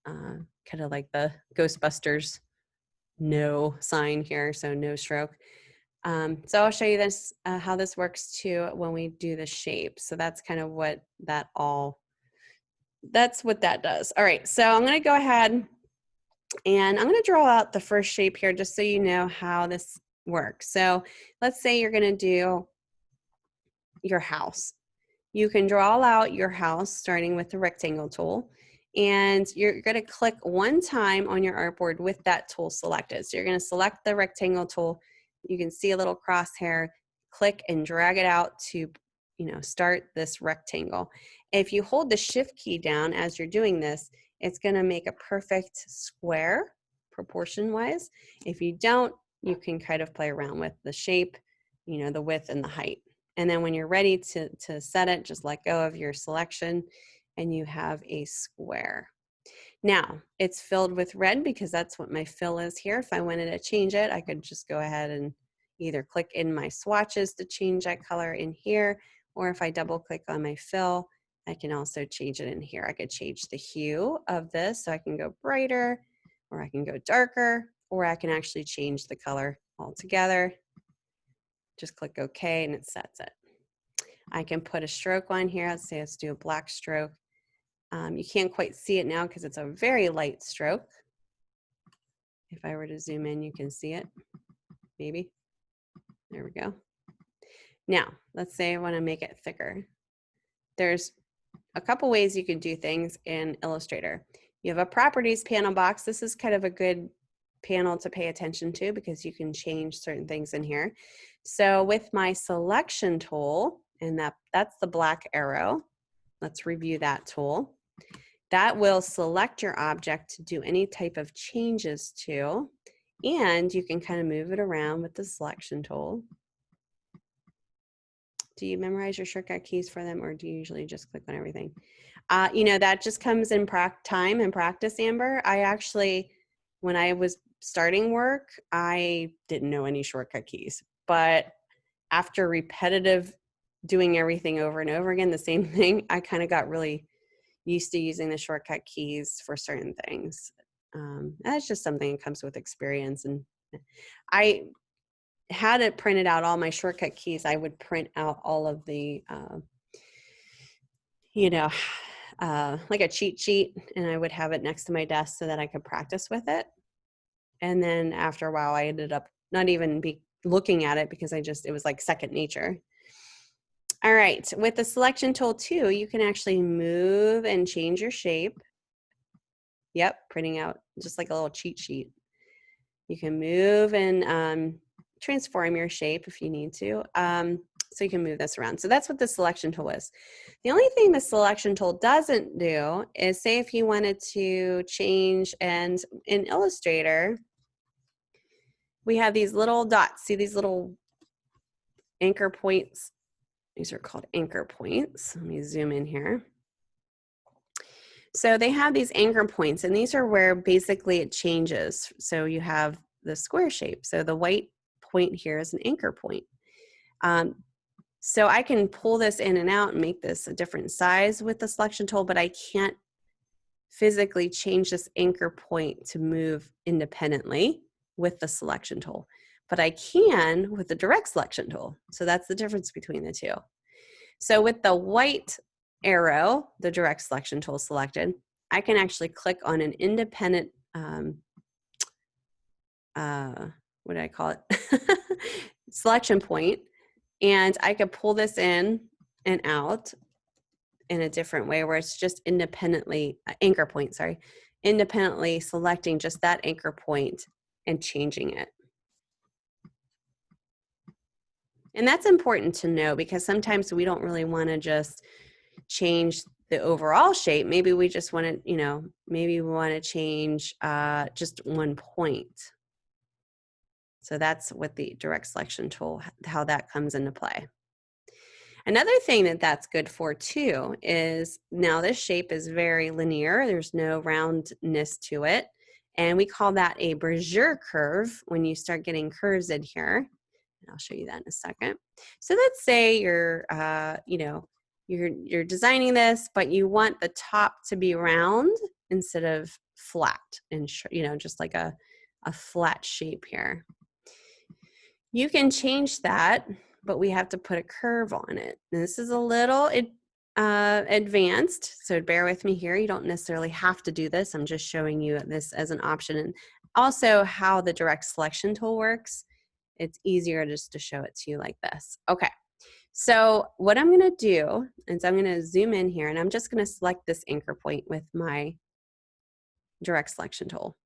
kind of like the Ghostbusters no sign here, so no stroke. So I'll show you this, how this works too when we do the shape. So that's kind of what that all that's what that does. All right, so I'm gonna go ahead and I'm gonna draw out the first shape here just so you know how this works. So let's say you're gonna do your house. You can draw out your house starting with the rectangle tool, and you're going to click one time on your artboard with that tool selected. So you're going to select the rectangle tool. You can see a little crosshair, click and drag it out to, start this rectangle. If you hold the shift key down as you're doing this, it's going to make a perfect square proportion wise. If you don't, you can kind of play around with the shape, the width and the height. And then when you're ready to set it, just let go of your selection and you have a square. Now, it's filled with red because that's what my fill is here. If I wanted to change it, I could just go ahead and either click in my swatches to change that color in here, or if I double click on my fill, I can also change it in here. I could change the hue of this, so I can go brighter, or I can go darker, or I can actually change the color altogether. Just click OK and it sets it. I can put a stroke on here. Let's say let's do a black stroke. You can't quite see it now because it's a very light stroke. If I were to zoom in, you can see it, maybe. There we go. Now, let's say I want to make it thicker. There's a couple ways you can do things in Illustrator. You have a properties panel box. This is kind of a good panel to pay attention to because you can change certain things in here. So with my selection tool, and that's the black arrow, let's review that tool. That will select your object to do any type of changes to, and you can kind of move it around with the selection tool. Do you memorize your shortcut keys for them, or do you usually just click on everything? That just comes in time and practice, Amber. I actually, when I was starting work, I didn't know any shortcut keys, but after repetitive doing everything over and over again, the same thing, I kind of got really used to using the shortcut keys for certain things. That's just something that comes with experience. And I had it printed out, all my shortcut keys. I would print out all of the, like a cheat sheet, and I would have it next to my desk so that I could practice with it. And then after a while, I ended up not even looking at it because it was like second nature. All right, with the selection tool too, you can actually move and change your shape. Yep, printing out just like a little cheat sheet. You can move and transform your shape if you need to. So you can move this around. So that's what the selection tool is. The only thing the selection tool doesn't do is, say if you wanted to change, and in Illustrator, we have these little dots. See these little anchor points? These are called anchor points. Let me zoom in here. So they have these anchor points, and these are where basically it changes. So you have the square shape. So the white point here is an anchor point. So I can pull this in and out and make this a different size with the selection tool, but I can't physically change this anchor point to move independently with the selection tool. But I can with the direct selection tool. So that's the difference between the two. So with the white arrow, the direct selection tool selected, I can actually click on an independent, what do I call it? Selection point, and I could pull this in and out in a different way where it's just independently, anchor point, sorry, independently selecting just that anchor point and changing it. And that's important to know because sometimes we don't really want to just change the overall shape. Maybe we just want to, maybe we want to change just one point. So that's what the direct selection tool, how that comes into play. Another thing that's good for too is, now this shape is very linear. There's no roundness to it. And we call that a Bezier curve when you start getting curves in here. And I'll show you that in a second. So let's say you're designing this, but you want the top to be round instead of flat, and just like a flat shape here. You can change that, but we have to put a curve on it. And this is advanced, so bear with me here. You don't necessarily have to do this. I'm just showing you this as an option, and also how the direct selection tool works. It's easier just to show it to you like this. Okay, so what I'm gonna do is I'm gonna zoom in here, and I'm just gonna select this anchor point with my direct selection tool.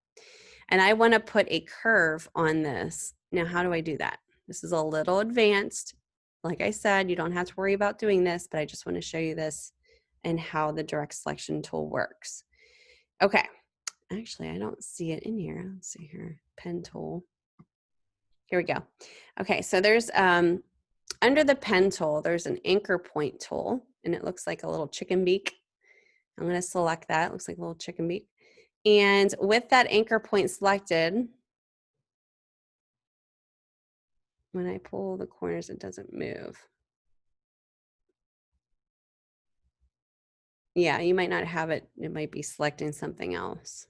And I wanna put a curve on this. Now, how do I do that? This is a little advanced. Like I said, you don't have to worry about doing this, but I just wanna show you this and how the direct selection tool works. Okay, actually, I don't see it in here. Let's see here, pen tool. Here we go. Okay, so there's, under the pen tool, there's an anchor point tool, and it looks like a little chicken beak. I'm gonna select that, it looks like a little chicken beak. And with that anchor point selected, when I pull the corners, it doesn't move. Yeah, you might not have it. It might be selecting something else.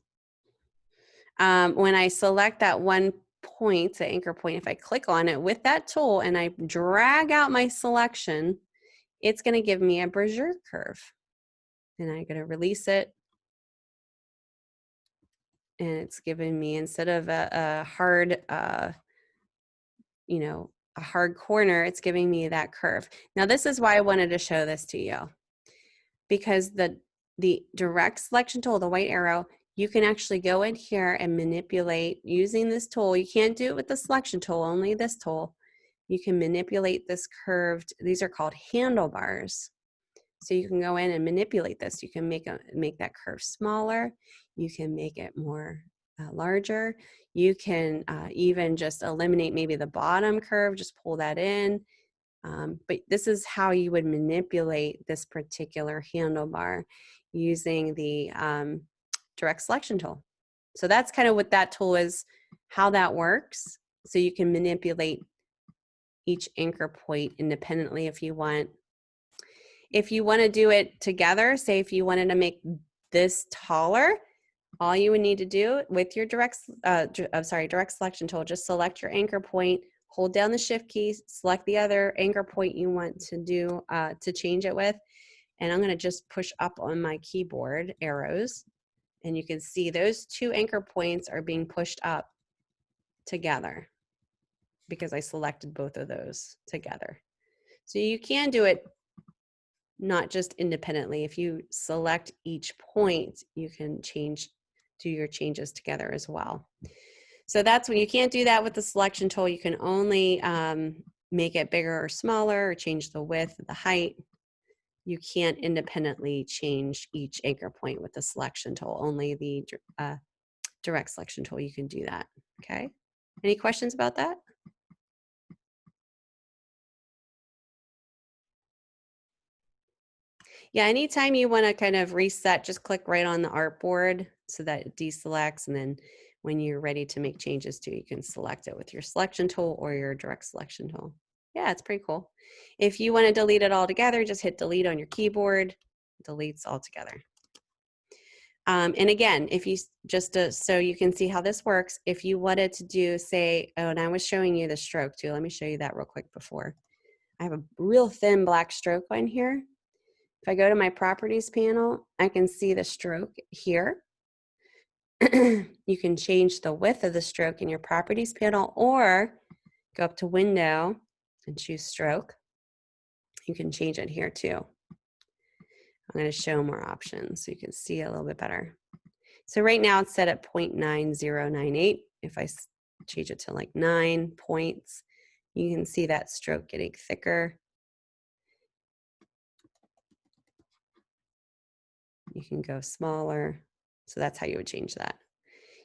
When I select that one point, the anchor point, if I click on it with that tool and I drag out my selection, it's going to give me a Bezier curve. And I'm going to release it. And it's giving me, instead of a hard, you know, a hard corner, it's giving me that curve. Now, this is why I wanted to show this to you. Because the direct selection tool, the white arrow, you can actually go in here and manipulate using this tool. You can't do it with the selection tool, only this tool. You can manipulate this curved, these are called handlebars. So you can go in and manipulate this. You can make that curve smaller. You can make it more larger. You can even just eliminate maybe the bottom curve, just pull that in. But this is how you would manipulate this particular handlebar using the direct selection tool. So that's kind of what that tool is, how that works. So you can manipulate each anchor point independently if you want. If you want to do it together, say if you wanted to make this taller, all you would need to do with your direct selection tool, just select your anchor point, hold down the shift key, select the other anchor point you want to do to change it with, and I'm going to just push up on my keyboard arrows, and you can see those two anchor points are being pushed up together because I selected both of those together. So you can do it not just independently. If you select each point, you can do your changes together as well. So that's when you can't do that with the selection tool. You can only make it bigger or smaller or change the width, the height. You can't independently change each anchor point with the selection tool. Only the direct selection tool, you can do that. Okay. Any questions about that? Yeah, anytime you want to kind of reset, just click right on the artboard so that it deselects, and then when you're ready to make changes to, you can select it with your selection tool or your direct selection tool. Yeah, it's pretty cool. If you want to delete it all together, just hit delete on your keyboard, deletes all together. And again, if you just so you can see how this works, if you wanted to do, say, oh, and I was showing you the stroke too. Let me show you that real quick before. I have a real thin black stroke on here. If I go to my properties panel, I can see the stroke here. You can change the width of the stroke in your properties panel, or go up to window and choose stroke. You can change it here too. I'm going to show more options so you can see a little bit better. So right now it's set at 0.9098. If I change it to like 9 points, you can see that stroke getting thicker. You can go smaller. So that's how you would change that.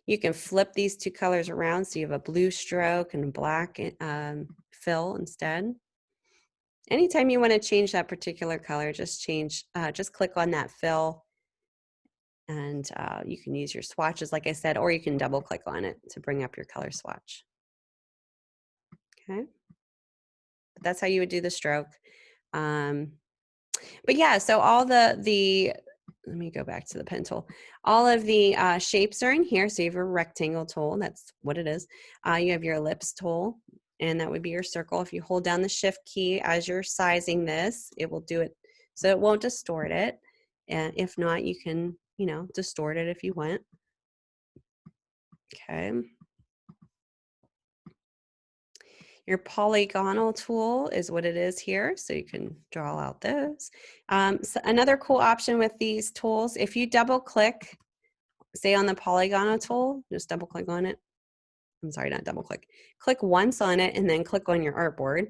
You can flip these two colors around so you have a blue stroke and a black fill instead. Anytime you want to change that particular color, just click on that fill, and you can use your swatches, like I said, or you can double click on it to bring up your color swatch. Okay, but that's how you would do the stroke. But yeah, so all the let me go back to the pen tool. All of the shapes are in here. So you have your rectangle tool, that's what it is. You have your ellipse tool, and that would be your circle. If you hold down the shift key as you're sizing this, it will do it So it won't distort it. And if not, you can, you know, distort it if you want. Okay. Your polygonal tool is what it is here, so you can draw out those. So another cool option with these tools, if you double click, say on the polygonal tool, just double click on it. I'm sorry, not double click. Click once on it and then click on your artboard.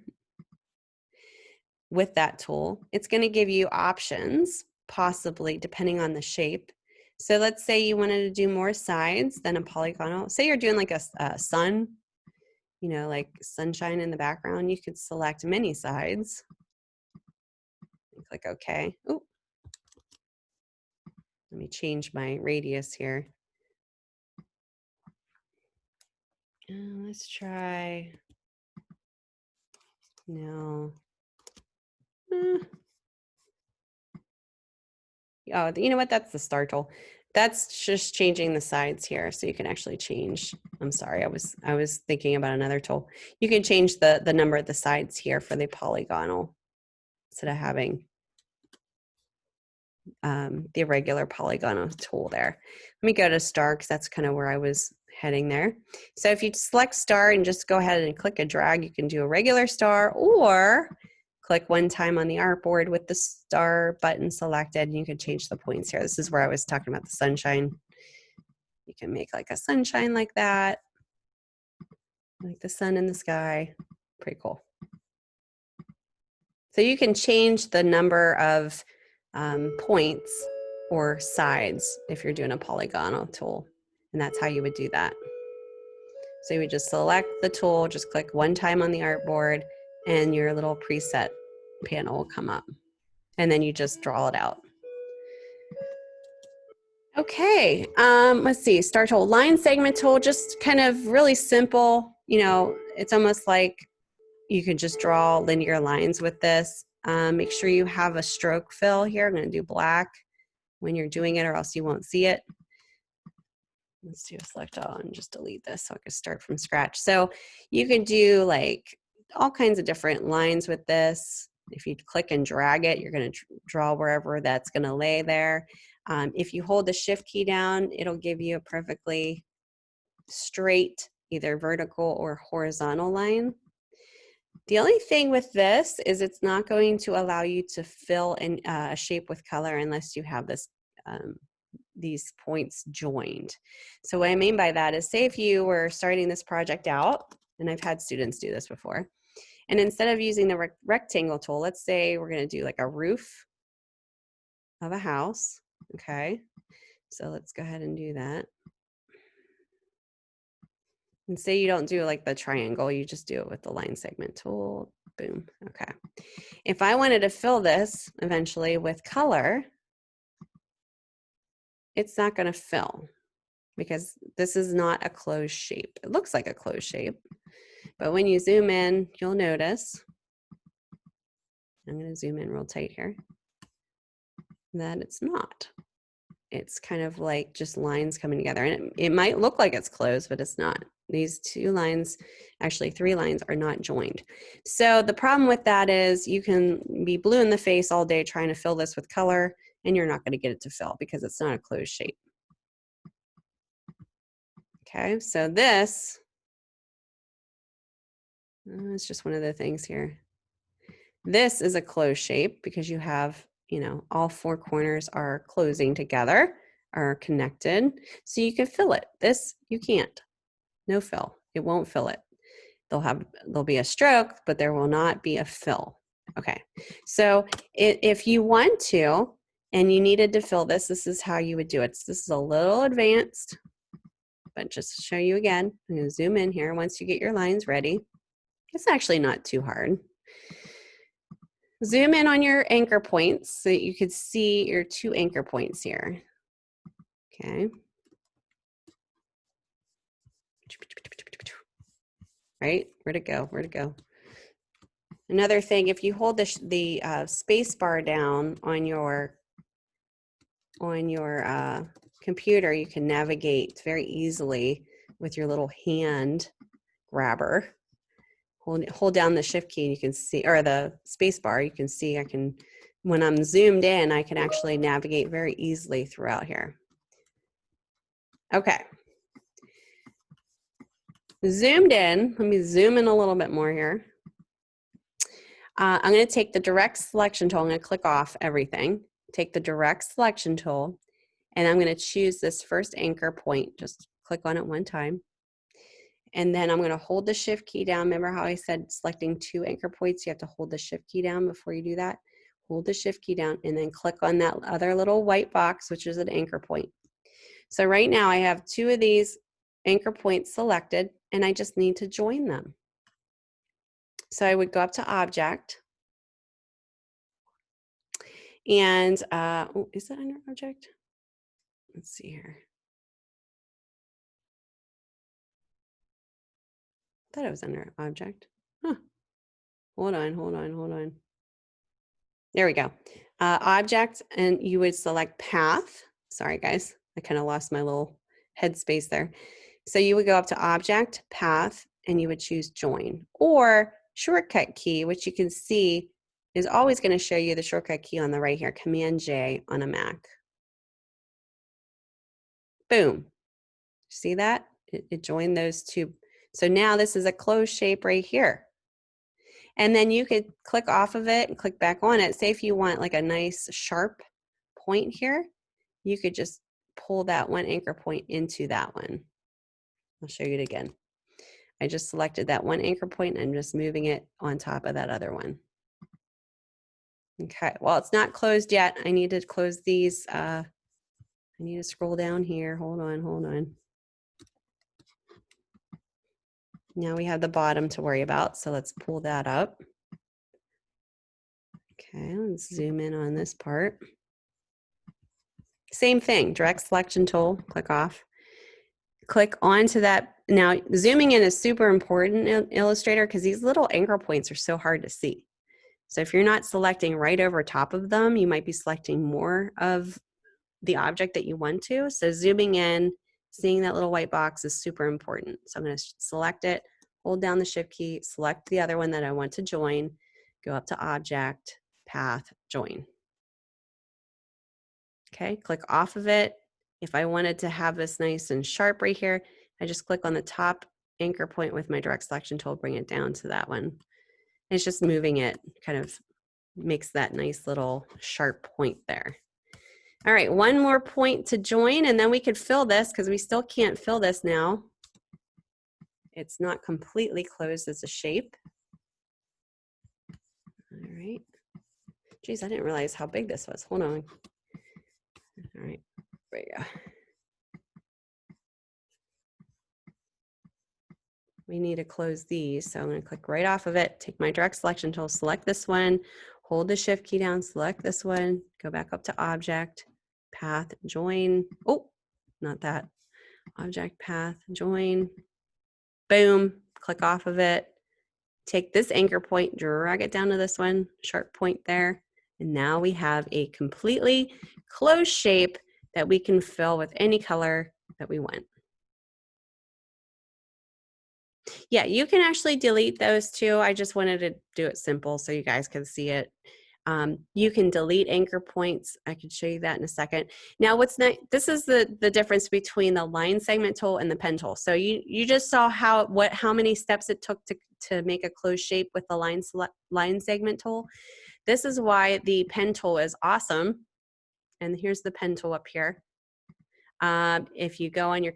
With that tool, it's going to give you options, possibly depending on the shape. So let's say you wanted to do more sides than a polygonal. Say you're doing like a sun, you know, like sunshine in the background. You could select many sides and click OK. Ooh, let me change my radius here. Let's try. No. Oh, you know what? That's the star tool. That's just changing the sides here, so you can actually change. I'm sorry, I was thinking about another tool. You can change the number of the sides here for the polygonal instead of having the irregular polygonal tool there. Let me go to star because that's kind of where I was heading there. So if you select star and just go ahead and click a drag, you can do a regular star or click one time on the artboard with the star button selected, and you can change the points here. This is where I was talking about the sunshine. You can make like a sunshine like that, like the sun in the sky. Pretty cool. So you can change the number of points or sides if you're doing a polygonal tool, and that's how you would do that. So you would just select the tool, just click one time on the artboard, and your little preset panel will come up. And then you just draw it out. Okay, let's see, star tool, line segment tool, just kind of really simple. You know, it's almost like you could just draw linear lines with this. Make sure you have a stroke fill here. I'm gonna do black when you're doing it or else you won't see it. Let's do a select all and just delete this so I can start from scratch. So you can do like all kinds of different lines with this. If you click and drag it, you're going to draw wherever that's going to lay there. If you hold the shift key down, it'll give you a perfectly straight, either vertical or horizontal line. The only thing with this is it's not going to allow you to fill in a shape with color unless you have this these points joined. So what I mean by that is, say if you were starting this project out, and I've had students do this before, and instead of using the rectangle tool, let's say we're going to do like a roof of a house. Okay, so let's go ahead and do that. And say you don't do like the triangle, you just do it with the line segment tool. Boom. Okay. If I wanted to fill this eventually with color, it's not going to fill because this is not a closed shape. It looks like a closed shape, but when you zoom in, you'll notice, I'm going to zoom in real tight here, that it's not. It's kind of like just lines coming together, and it might look like it's closed, but it's not. These two lines, actually 3 lines, are not joined. So the problem with that is you can be blue in the face all day trying to fill this with color, and you're not going to get it to fill because it's not a closed shape. Okay, so this it's just one of the things here. This is a closed shape because you have, you know, all 4 corners are closing together, are connected, so you can fill it. This you can't. No fill. It won't fill it. There'll be a stroke, but there will not be a fill. Okay, so if you want to and you needed to fill this, this is how you would do it. So this is a little advanced, but just to show you again, I'm going to zoom in here once you get your lines ready. It's actually not too hard. Zoom in on your anchor points so that you could see your 2 anchor points here. Okay. Right? Where'd it go? Where'd it go? Another thing, if you hold the space bar down on your computer, you can navigate very easily with your little hand grabber. Hold down the shift key and you can see, or the space bar, you can see I can when I'm zoomed in, I can actually navigate very easily throughout here. Okay. Zoomed in, let me zoom in a little bit more here. I'm going to take the direct selection tool. I'm going to click off everything. Take the direct selection tool, and I'm going to choose this first anchor point. Just click on it one time. And then I'm going to hold the shift key down. Remember how I said selecting 2 anchor points, you have to hold the shift key down before you do that? Hold the shift key down and then click on that other little white box, which is an anchor point. So right now I have 2 of these anchor points selected, and I just need to join them. So I would go up to Object, and oh, is that under Object? Let's see here. I thought it was under Object. Huh. Hold on. There we go. Object, and you would select Path. Sorry, guys. I kind of lost my little headspace there. So you would go up to Object, Path, and you would choose Join. Or shortcut key, which you can see is always going to show you the shortcut key on the right here, Command-J on a Mac. Boom. See that? It joined those 2. So now this is a closed shape right here. And then you could click off of it and click back on it. Say if you want like a nice sharp point here, you could just pull that one anchor point into that one. I'll show you it again. I just selected that one anchor point and I'm just moving it on top of that other one. Okay, well, it's not closed yet. I need to close these. I need to scroll down here. Hold on. Now we have the bottom to worry about, so let's pull that up. Okay, let's zoom in on this part. Same thing, direct selection tool, click off. Click onto that. Now, zooming in is super important in Illustrator because these little anchor points are so hard to see. So if you're not selecting right over top of them, you might be selecting more of the object that you want to. So zooming in, seeing that little white box is super important. So I'm going to select it, hold down the shift key, select the other one that I want to join, go up to Object, Path, Join. Okay, click off of it. If I wanted to have this nice and sharp right here, I just click on the top anchor point with my direct selection tool, bring it down to that one. It's just moving it, kind of makes that nice little sharp point there. All right, one more point to join, and then we could fill this because we still can't fill this now. It's not completely closed as a shape. All right. Geez, I didn't realize how big this was. Hold on. All right, there you go. We need to close these. So I'm going to click right off of it, take my direct selection tool, select this one, hold the shift key down, select this one, go back up to Object, Path, Join. Oh, not that. Object, Path, Join. Boom, click off of it. Take this anchor point, drag it down to this one, sharp point there. And now we have a completely closed shape that we can fill with any color that we want. Yeah, you can actually delete those too. I just wanted to do it simple so you guys can see it. You can delete anchor points. I can show you that in a second. Now what's nice, this is the difference between the line segment tool and the pen tool. So you just saw how many steps it took to make a closed shape with the line segment tool. This is why the pen tool is awesome. And here's the pen tool up here. If you go on your,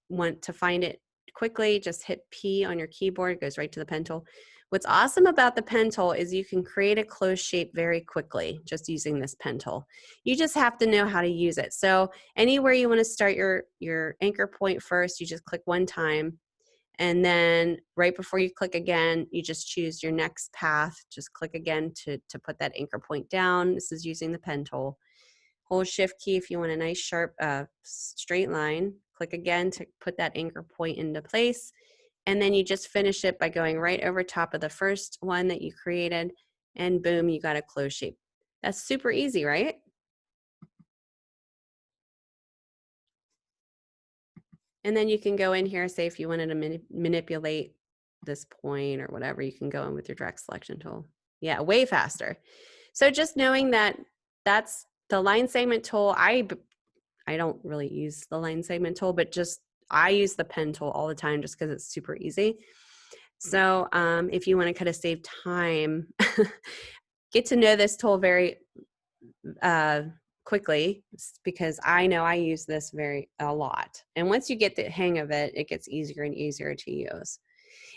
want to find it quickly, just hit P on your keyboard, it goes right to the pen tool. What's awesome about the pen tool is you can create a closed shape very quickly just using this pen tool. You just have to know how to use it. So anywhere you want to start your anchor point first, you just click one time. And then right before you click again, you just choose your next path. Just click again to put that anchor point down. This is using the pen tool. Hold shift key if you want a nice sharp straight line. Click again to put that anchor point into place. And then you just finish it by going right over top of the first one that you created, and boom, you got a closed shape. That's super easy, right? And then you can go in here, say if you wanted to manipulate this point or whatever, you can go in with your direct selection tool. Yeah, way faster. So just knowing that that's the line segment tool. I don't really use the line segment tool, but just I use the pen tool all the time just because it's super easy. So if you want to kind of save time, get to know this tool very quickly, because I know I use this a lot. And once you get the hang of it, it gets easier and easier to use.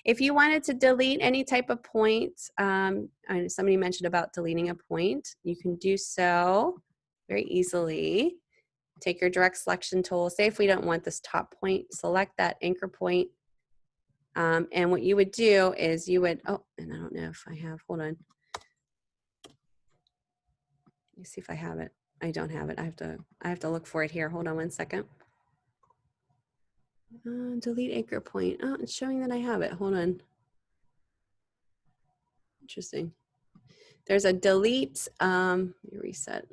If you wanted to delete any type of point, somebody mentioned about deleting a point, you can do so very easily. Take your direct selection tool. Say if we don't want this top point, select that anchor point. And what you would do is you would, oh, and I don't know if I have, hold on. Let me see if I have it. I don't have it. I have to look for it here. Hold on one second. Delete anchor point. Oh, it's showing that I have it. Hold on. Interesting. There's a delete, let me reset.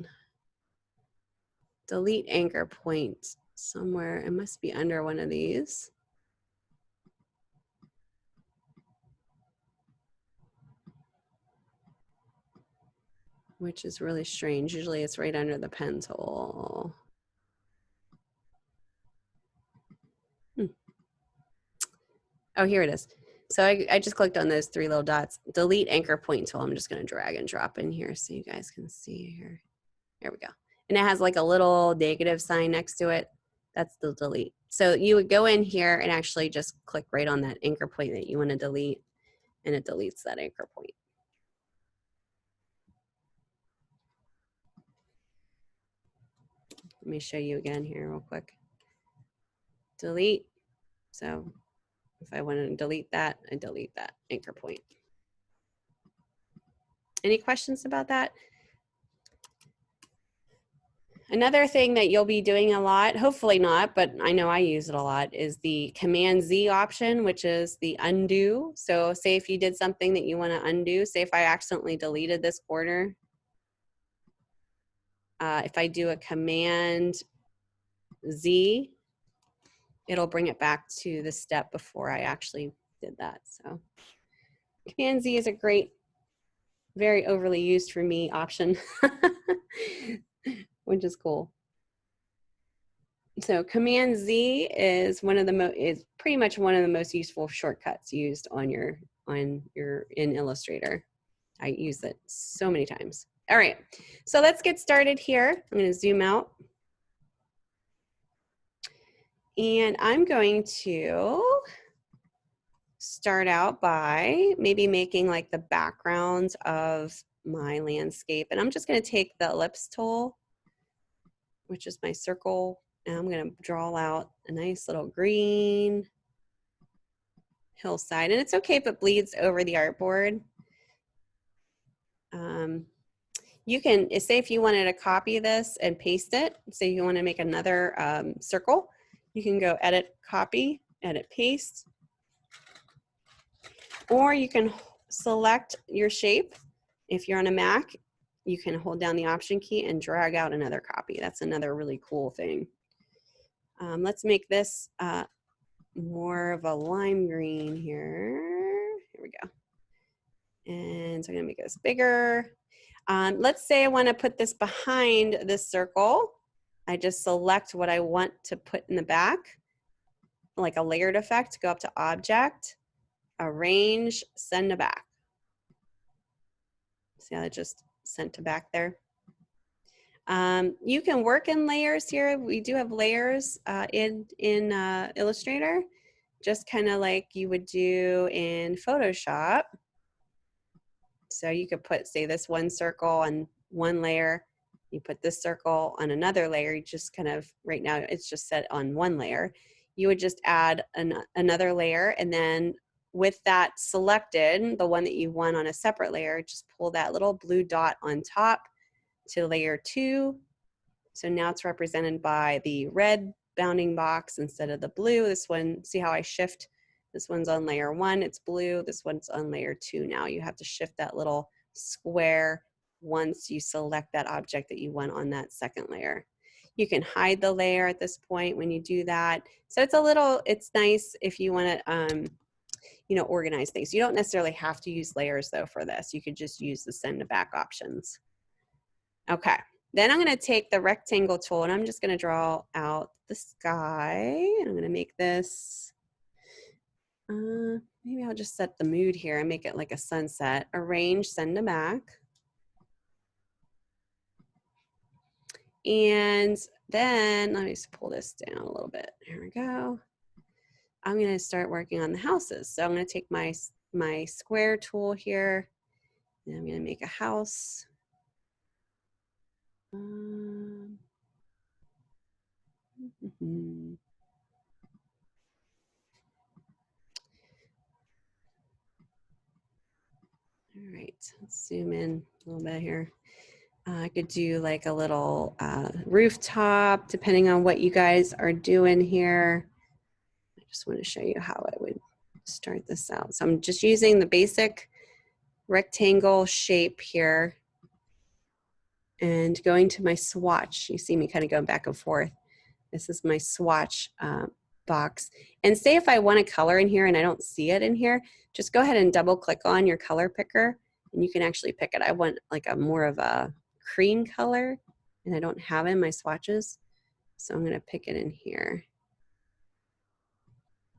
Delete anchor point somewhere. It must be under one of these. Which is really strange. Usually it's right under the pen tool. Oh, here it is. So I just clicked on those three little dots. Delete anchor point tool. I'm just going to drag and drop in here so you guys can see here. There we go. And it has like a little negative sign next to it. That's the delete. So you would go in here and actually just click right on that anchor point that you want to delete, and it deletes that anchor point. Let me show you again here real quick. Delete. So if I want to delete that, I delete that anchor point. Any questions about that? Another thing that you'll be doing a lot, hopefully not, but I know I use it a lot, is the Command Z option, which is the undo. So say if you did something that you want to undo, say if I accidentally deleted this corner, if I do a Command Z, it'll bring it back to the step before I actually did that. So Command Z is a great, very overly used for me option, which is cool. So Command Z is pretty much one of the most useful shortcuts used in Illustrator. I use it so many times. All right, so let's get started here. I'm going to zoom out. And I'm going to start out by maybe making like the background of my landscape. And I'm just going to take the ellipse tool, which is my circle, and I'm going to draw out a nice little green hillside. And it's okay if it bleeds over the artboard. You can, say if you wanted to copy this and paste it, say you want to make another circle, you can go edit, copy, edit, paste. Or you can select your shape. If you're on a Mac, you can hold down the Option key and drag out another copy. That's another really cool thing. Let's make this more of a lime green here. Here we go. And so I'm gonna make this bigger. Let's say I wanna put this behind this circle. I just select what I want to put in the back, like a layered effect, go up to Object, Arrange, Send to Back. See how that just sent to back there? You can work in layers here. We do have layers in Illustrator, just kind of like you would do in Photoshop. So you could put, say, this one circle on one layer. You put this circle on another layer. You just kind of, right now, it's just set on one layer. You would just add another layer, and then with that selected, the one that you want on a separate layer, just pull that little blue dot on top to layer 2. So now it's represented by the red bounding box instead of the blue. This one, see how I shift? This one's on layer 1, it's blue. This one's on layer 2 now. You have to shift that little square once you select that object that you want on that second layer. You can hide the layer at this point when you do that. So it's nice if you want to, organize things. You don't necessarily have to use layers though for this. You could just use the send to back options. Okay. Then I'm going to take the rectangle tool and I'm just going to draw out the sky. I'm going to make this, maybe I'll just set the mood here and make it like a sunset. Arrange, send to back. And then let me just pull this down a little bit. Here we go. I'm going to start working on the houses. So I'm going to take my square tool here and I'm going to make a house. All right, let's zoom in a little bit here. I could do like a little rooftop, depending on what you guys are doing here. I just want to show you how I would start this out. So I'm just using the basic rectangle shape here and going to my swatch. You see me kind of going back and forth. This is my swatch box. And say if I want a color in here and I don't see it in here, just go ahead and double click on your color picker and you can actually pick it. I want like a more of a cream color and I don't have it in my swatches. So I'm gonna pick it in here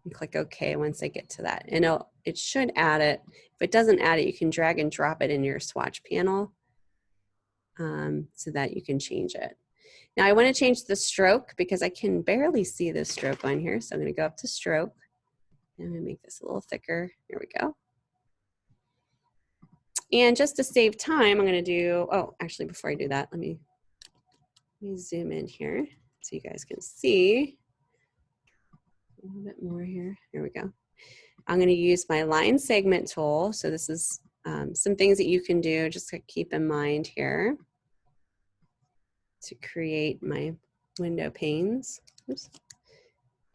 and click OK once I get to that. And it should add it. If it doesn't add it, you can drag and drop it in your swatch panel so that you can change it. Now I want to change the stroke because I can barely see the stroke on here. So I'm going to go up to stroke. And I'm going to make this a little thicker. There we go. And just to save time, I'm going to do, oh, actually before I do that, let me zoom in here so you guys can see a little bit more here. Here we go. I'm going to use my line segment tool. So this is some things that you can do just to keep in mind here to create my window panes. Oops.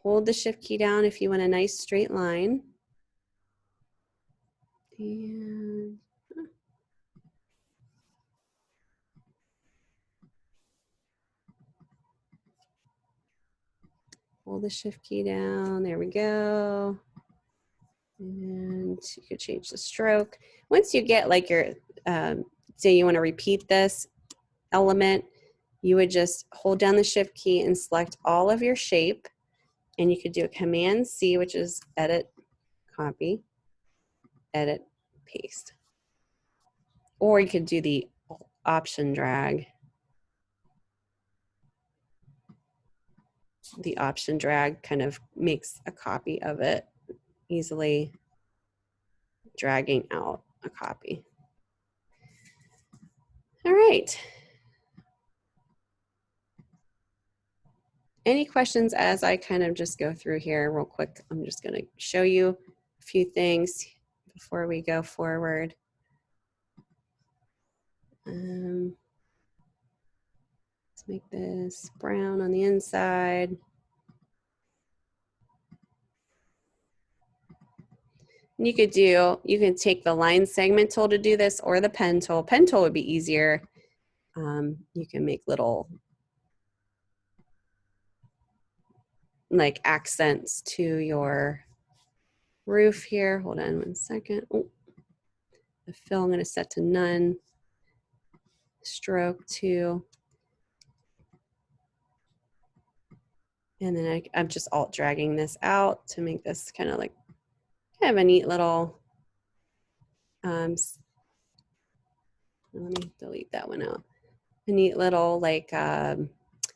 Hold the shift key down if you want a nice straight line. And hold the shift key down. There we go. And you could change the stroke. Once you get like your, say you want to repeat this element, you would just hold down the shift key and select all of your shape. And you could do a Command C, which is edit, copy, edit, paste. Or you could do the option drag. The option drag kind of makes a copy of it, easily dragging out a copy. All right. Any questions as I kind of just go through here real quick? I'm just going to show you a few things before we go forward. Let's make this brown on the inside. And you can take the line segment tool to do this or the pen tool. Pen tool would be easier. You can make little like accents to your roof here. Hold on one second. Oh, the fill I'm going to set to none. Stroke 2. And then I'm just alt dragging this out to make this kind of a neat little, let me delete that one out. A neat little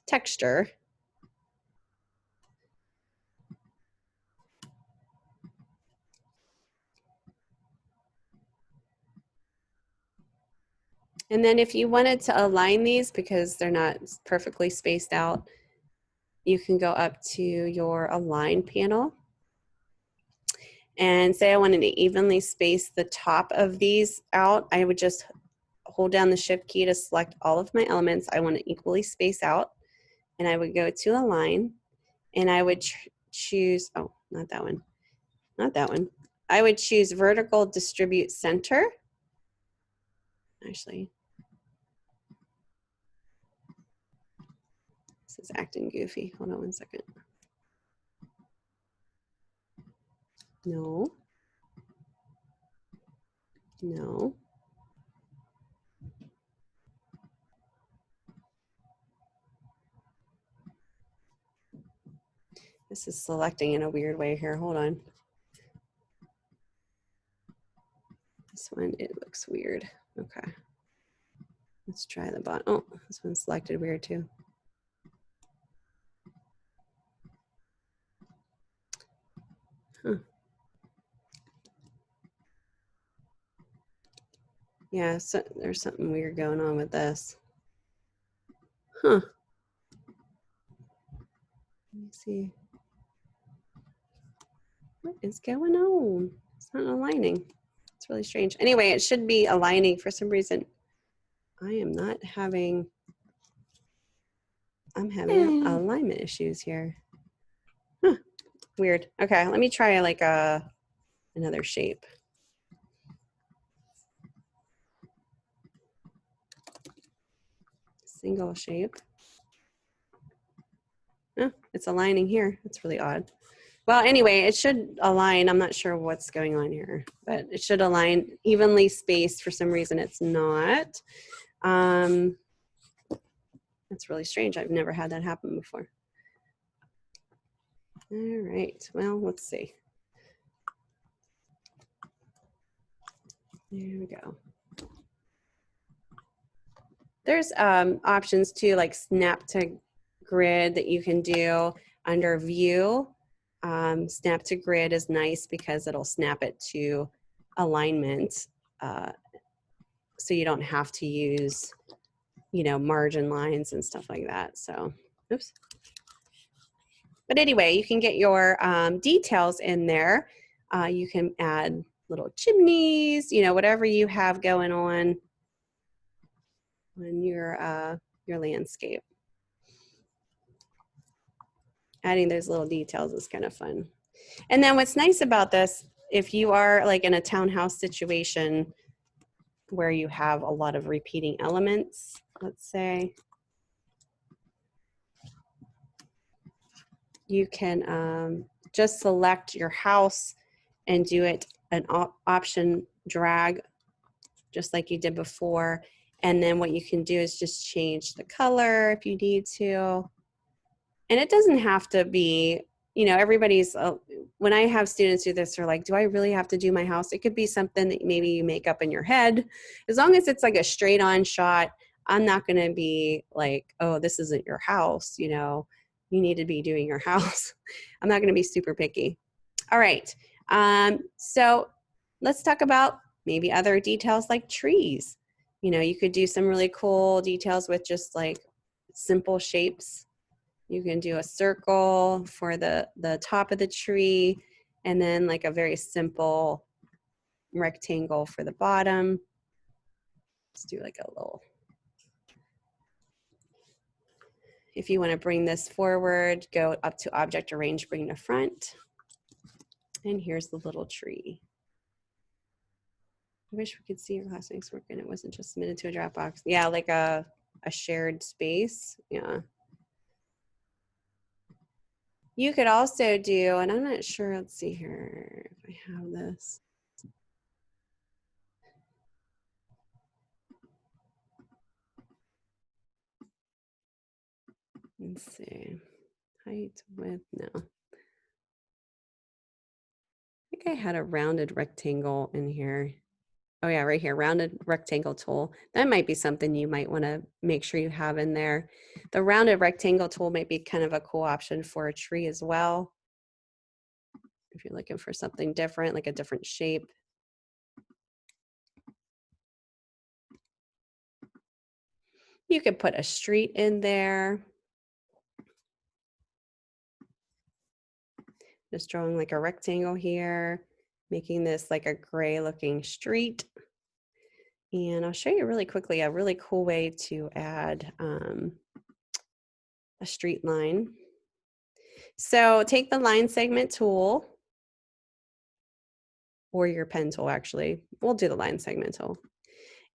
texture. And then if you wanted to align these because they're not perfectly spaced out, you can go up to your align panel. And say I wanted to evenly space the top of these out, I would just hold down the shift key to select all of my elements I want to equally space out. And I would go to align and I would choose, oh, not that one, not that one. I would choose vertical distribute center. Actually, this is acting goofy. Hold on one second. No. No. This is selecting in a weird way here. Hold on. This one, it looks weird. Okay. Let's try the bottom. Oh, this one's selected weird too. Huh. Yeah, so there's something weird going on with this. Huh. Let me see. What is going on? It's not aligning. It's really strange. Anyway, it should be aligning for some reason. I am not having, I'm having alignment issues here. Huh. Weird. Okay, let me try like another shape. Single shape. Oh, it's aligning here. That's really odd. Well, anyway, it should align. I'm not sure what's going on here, but it should align evenly spaced. For some reason, it's not. That's really strange. I've never had that happen before. All right. Well, let's see. There we go. There's options too, like snap to grid that you can do under view. Snap to grid is nice because it'll snap it to alignment. So you don't have to use, you know, margin lines and stuff like that. So, oops. But anyway, you can get your details in there. You can add little chimneys, you know, whatever you have going on your landscape. Adding those little details is kind of fun. And then what's nice about this, if you are like in a townhouse situation where you have a lot of repeating elements, let's say, you can just select your house and do it an option drag, just like you did before. And then what you can do is just change the color if you need to. And it doesn't have to be, you know, everybody's, when I have students do this, they're like, do I really have to do my house? It could be something that maybe you make up in your head. As long as it's like a straight on shot, I'm not going to be like, oh, this isn't your house, you know, you need to be doing your house. I'm not going to be super picky. All right. So let's talk about maybe other details like trees. You know, you could do some really cool details with just like simple shapes. You can do a circle for the top of the tree, and then like a very simple rectangle for the bottom. Let's do like a little, if you want to bring this forward, go up to object arrange, bring to front. And here's the little tree. I wish we could see your classmates work and it wasn't just submitted to a Dropbox. Yeah, like a shared space. Yeah. You could also do, and I'm not sure, let's see here if I have this. Let's see, height, width, no. I think I had a rounded rectangle in here. Oh yeah, right here, rounded rectangle tool. That might be something you might want to make sure you have in there. The rounded rectangle tool might be kind of a cool option for a tree as well. If you're looking for something different, like a different shape. You could put a street in there. Just drawing like a rectangle here, making this like a gray looking street. And I'll show you really quickly a really cool way to add a street line. So take the line segment tool, or your pen tool actually. We'll do the line segment tool.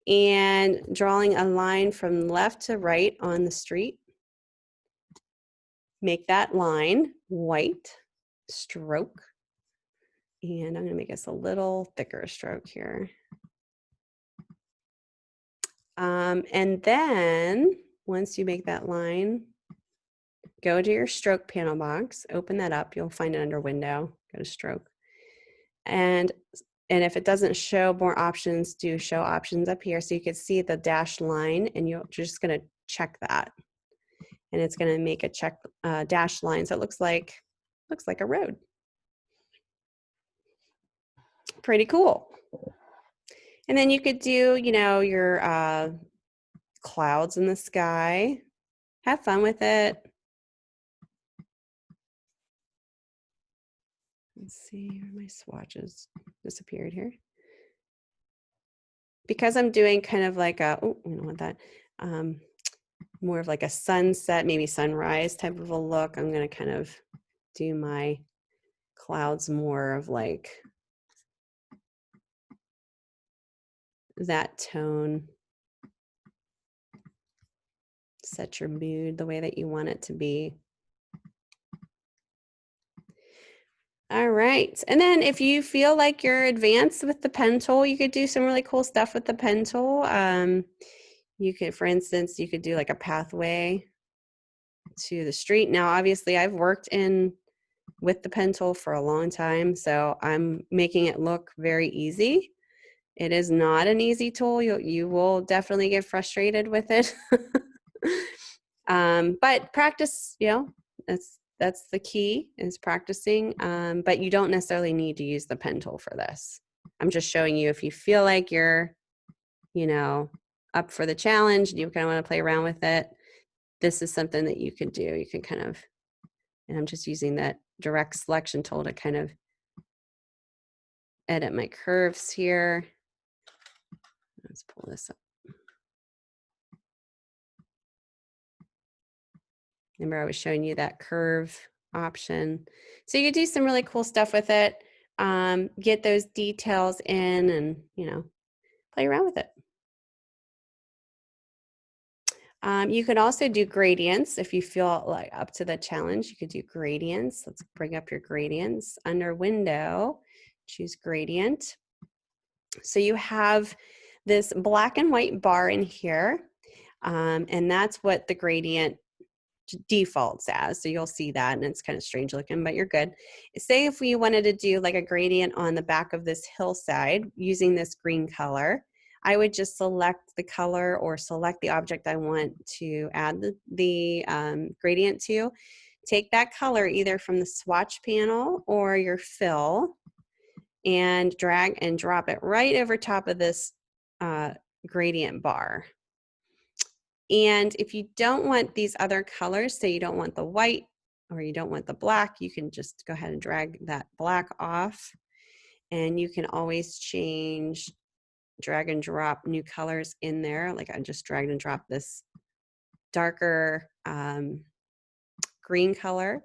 And drawing a line from left to right on the street. Make that line white, stroke. And I'm gonna make us a little thicker stroke here. And then once you make that line, go to your stroke panel box, open that up. You'll find it under window, go to stroke. And if it doesn't show more options, do show options up here. So you can see the dashed line, and you're just gonna check that. And it's gonna make a check dashed line. So it looks like a road. Pretty cool. And then you could do, you know, your clouds in the sky. Have fun with it. Let's see, where my swatches disappeared here. Because I'm doing kind of like a, oh, I don't want that, more of like a sunset, maybe sunrise type of a look. I'm gonna kind of do my clouds more of like that tone. Set your mood the way that you want it to be. All right, and then if you feel like you're advanced with the pen tool, you could do some really cool stuff with the pen tool. You could, for instance, you could do like a pathway to the street. Now, obviously, I've worked with the pen tool for a long time, so I'm making it look very easy. It is not an easy tool. You will definitely get frustrated with it. But practice, you know, that's the key, is practicing. But you don't necessarily need to use the pen tool for this. I'm just showing you if you feel like you're, you know, up for the challenge, you kind of want to play around with it. This is something that you can do. You can kind of, and I'm just using that direct selection tool to kind of edit my curves here. Let's pull this up. Remember, I was showing you that curve option. So you could do some really cool stuff with it. Get those details in and, you know, play around with it. You could also do gradients if you feel like up to the challenge. You could do gradients. Let's bring up your gradients. Under window, choose gradient. So you have this black and white bar in here, and that's what the gradient defaults as. So you'll see that, and it's kind of strange looking, but you're good. Say if we wanted to do like a gradient on the back of this hillside using this green color, I would just select the color or select the object I want to add the gradient to. Take that color either from the swatch panel or your fill and drag and drop it right over top of this gradient bar. And if you don't want these other colors, say you don't want the white or you don't want the black, you can just go ahead and drag that black off. And you can always change, drag and drop new colors in there. Like I just dragged and dropped this darker green color.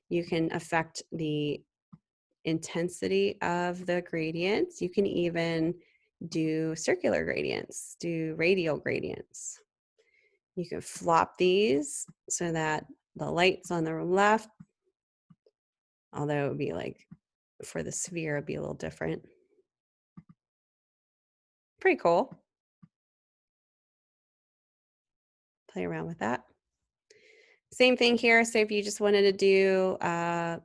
You can affect the intensity of the gradients. You can even do circular gradients, do radial gradients. You can flop these so that the light's on the left, although it would be like for the sphere, it'd be a little different. Pretty cool. Play around with that. Same thing here. So if you just wanted to do a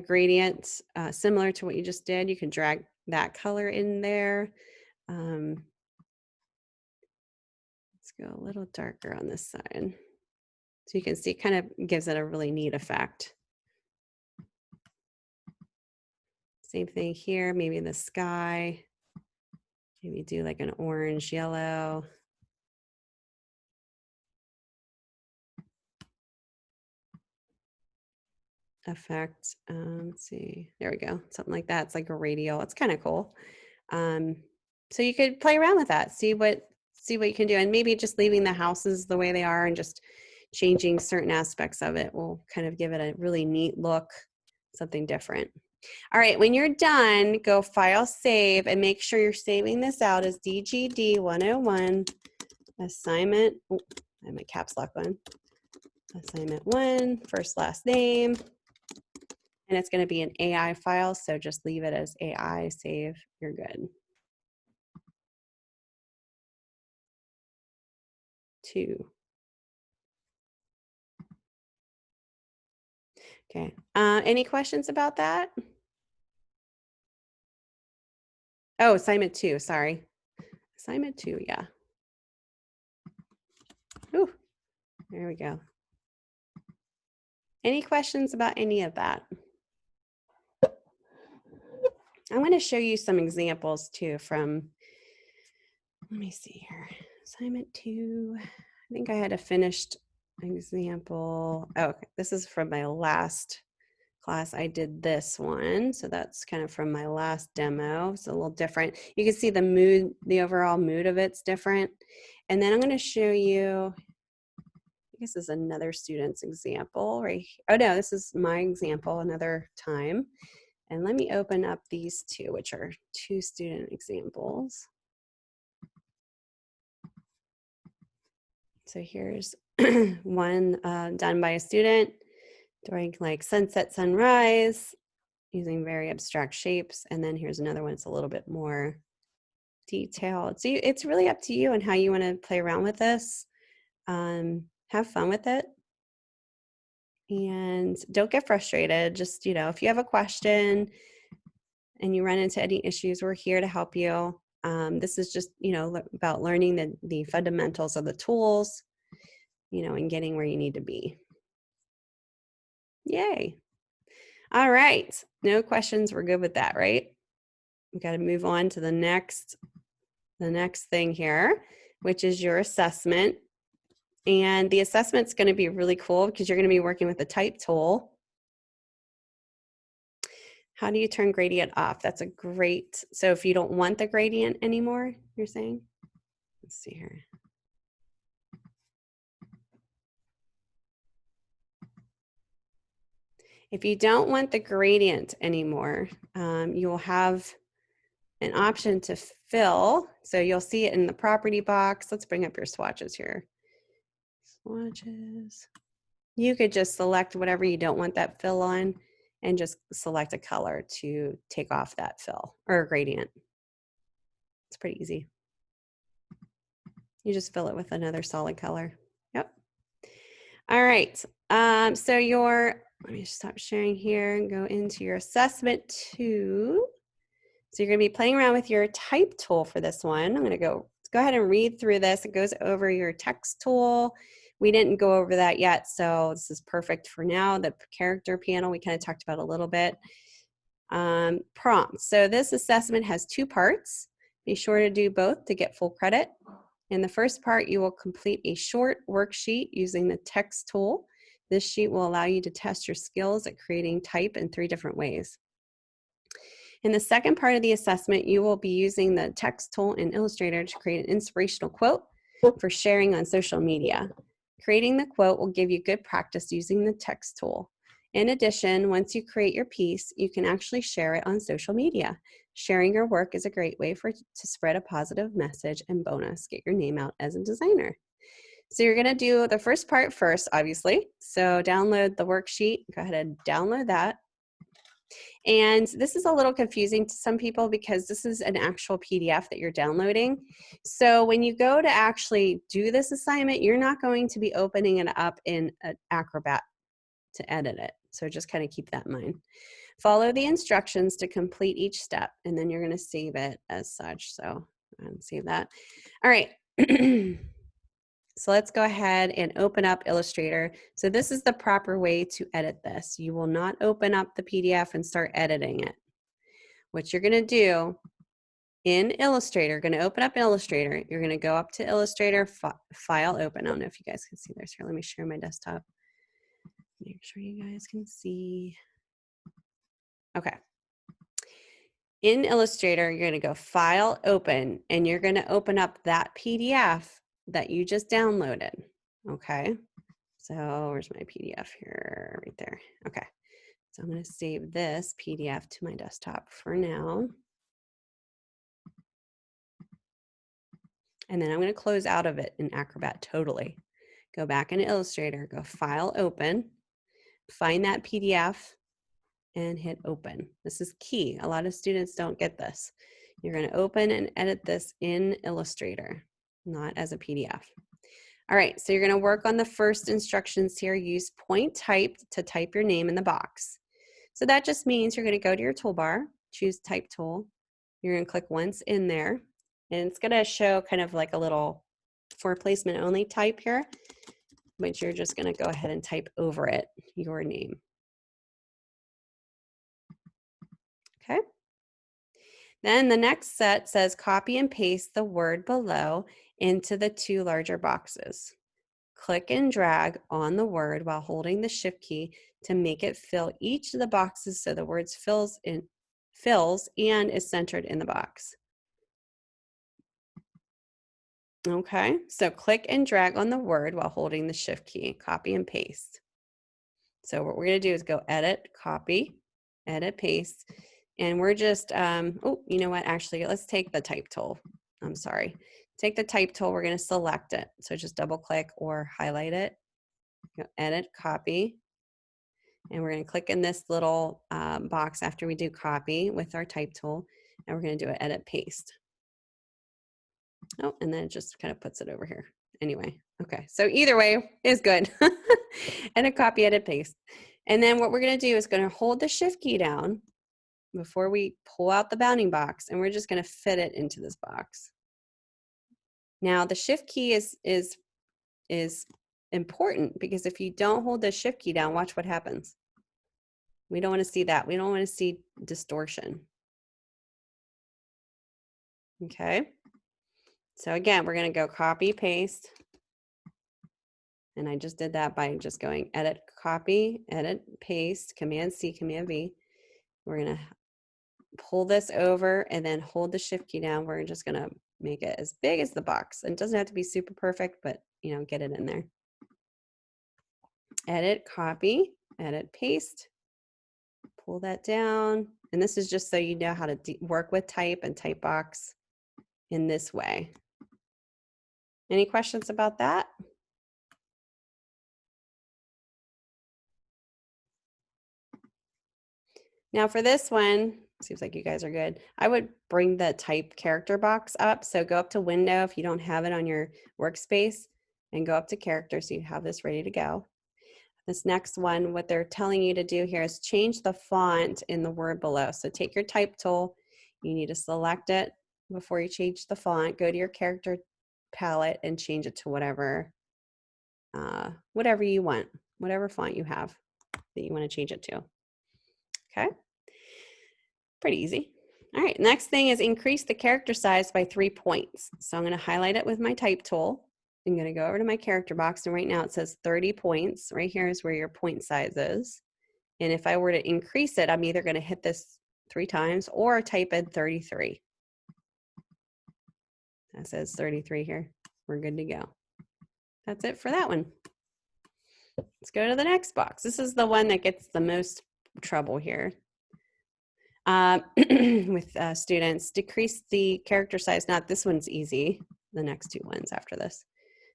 gradient similar to what you just did, you can drag that color in there. Let's go a little darker on this side. So you can see it kind of gives it a really neat effect. Same thing here, maybe in the sky. Maybe do like an orange, yellow. Effect. Let's see. There we go. Something like that. It's like a radial. It's kind of cool. So you could play around with that. See what you can do, and maybe just leaving the houses the way they are and just changing certain aspects of it will kind of give it a really neat look, something different. All right, when you're done, go File, Save, and make sure you're saving this out as DGD101 assignment. Oh, I have my caps lock on. Assignment 1, first, last name. And it's going to be an AI file, so just leave it as AI, save, you're good. 2. Okay. Any questions about that? Oh, assignment 2, sorry. Assignment 2, yeah. Ooh, there we go. Any questions about any of that? I'm going to show you some examples too from, let me see here. Assignment 2, I think I had a finished example. Oh, okay. This is from my last class. I did this one. So that's kind of from my last demo. It's a little different. You can see the mood, the overall mood of it's different. And then I'm going to show you, I guess this is another student's example, right? Oh no, this is my example another time. And let me open up these two, which are 2 student examples. So here's one done by a student during like sunset, sunrise, using very abstract shapes. And then here's another one, it's a little bit more detailed. So it's really up to you and how you want to play around with this. Have fun with it. And don't get frustrated. Just, if you have a question and you run into any issues, we're here to help you. This is just, about learning the fundamentals of the tools, and getting where you need to be. Yay. All right. No questions. We're good with that, right? We've got to move on to the next thing here, which is your assessment. And the assessment's going to be really cool because you're going to be working with the type tool. How do you turn gradient off? That's a great, so if you don't want the gradient anymore, you're saying? Let's see here. If you don't want the gradient anymore, you will have an option to fill. So you'll see it in the property box. Let's bring up your swatches here. Swatches. You could just select whatever you don't want that fill on and just select a color to take off that fill or gradient. It's pretty easy. You just fill it with another solid color. Yep. All right. So let me stop sharing here and go into your assessment 2. So you're going to be playing around with your type tool for this one. I'm going to go ahead and read through this. It goes over your text tool. We didn't go over that yet, so this is perfect for now. The character panel, we kind of talked about a little bit. Prompts. So this assessment has 2 parts. Be sure to do both to get full credit. In the first part, you will complete a short worksheet using the text tool. This sheet will allow you to test your skills at creating type in 3 different ways. In the second part of the assessment, you will be using the text tool in Illustrator to create an inspirational quote for sharing on social media. Creating the quote will give you good practice using the text tool. In addition, once you create your piece, you can actually share it on social media. Sharing your work is a great way to spread a positive message and bonus, get your name out as a designer. So you're going to do the first part first, obviously. So download the worksheet. Go ahead and download that. And this is a little confusing to some people because this is an actual PDF that you're downloading. So when you go to actually do this assignment, you're not going to be opening it up in Acrobat to edit it. So just kind of keep that in mind. Follow the instructions to complete each step, and then you're going to save it as such. So save that. All right. So let's go ahead and open up Illustrator. So this is the proper way to edit this. You will not open up the PDF and start editing it. What you're going to do in Illustrator, going to open up Illustrator. You're going to go up to Illustrator, File, Open. I don't know if you guys can see this here. Let me share my desktop. Make sure you guys can see. Okay. In Illustrator, you're going to go File, Open, and you're going to open up that PDF that you just downloaded. Okay. So where's my PDF here? Right there. Okay. So I'm going to save this PDF to my desktop for now. And then I'm going to close out of it in Acrobat totally. Go back into Illustrator, go File, Open, find that PDF, and hit Open. This is key. A lot of students don't get this. You're going to open and edit this in Illustrator, not as a PDF. All right, so you're going to work on the first instructions here. Use point type to type your name in the box. So that just means you're going to go to your toolbar, choose type tool. You're going to click once in there, and it's going to show kind of like a little for placement only type here, but you're just going to go ahead and type over it your name. Okay. Then the next set says copy and paste the word below into the two larger boxes. Click and drag on the word while holding the shift key to make it fill each of the boxes so the words fills and is centered in the box. Okay, so click and drag on the word while holding the shift key, copy and paste. So what we're going to do is go edit, copy, edit, paste, and we're just, oh, you know what, actually, let's take the type tool. I'm sorry. Take the type tool, we're going to select it. So just double click or highlight it, go edit, copy, and we're going to click in this little box after we do copy with our type tool, and we're going to do an edit, paste. Oh, and then it just kind of puts it over here. Anyway, okay, so either way is good. Edit, copy, edit, paste. And then what we're going to do is going to hold the shift key down before we pull out the bounding box, and we're just going to fit it into this box. Now the shift key is important because if you don't hold the shift key down, watch what happens. We don't want to see that. We don't want to see distortion. Okay. So again, we're going to go copy, paste. And I just did that by just going edit, copy, edit, paste, Command C, Command V. We're going to pull this over and then hold the shift key down. We're just going to make it as big as the box. It doesn't have to be super perfect, but you know, get it in there. Edit, copy, edit, paste. Pull that down. And this is just so you know how to work with type and type box in this way. Any questions about that? Now for this one, seems like you guys are good. I would bring the type character box up. So go up to window if you don't have it on your workspace and go up to character so you have this ready to go. This next one, what they're telling you to do here is change the font in the word below. So take your type tool, you need to select it before you change the font, go to your character palette and change it to whatever you want, whatever font you have that you want to change it to. Okay, pretty easy. All right, next thing is increase the character size by 3 points. So I'm going to highlight it with my type tool. I'm going to go over to my character box, and right now it says 30 points. Right here is where your point size is. And if I were to increase it, I'm either going to hit this 3 times or type in 33. That says 33 here. We're good to go. That's it for that one. Let's go to the next box. This is the one that gets the most trouble here. With students, decrease the character size. Not this one's easy. The next 2 ones after this.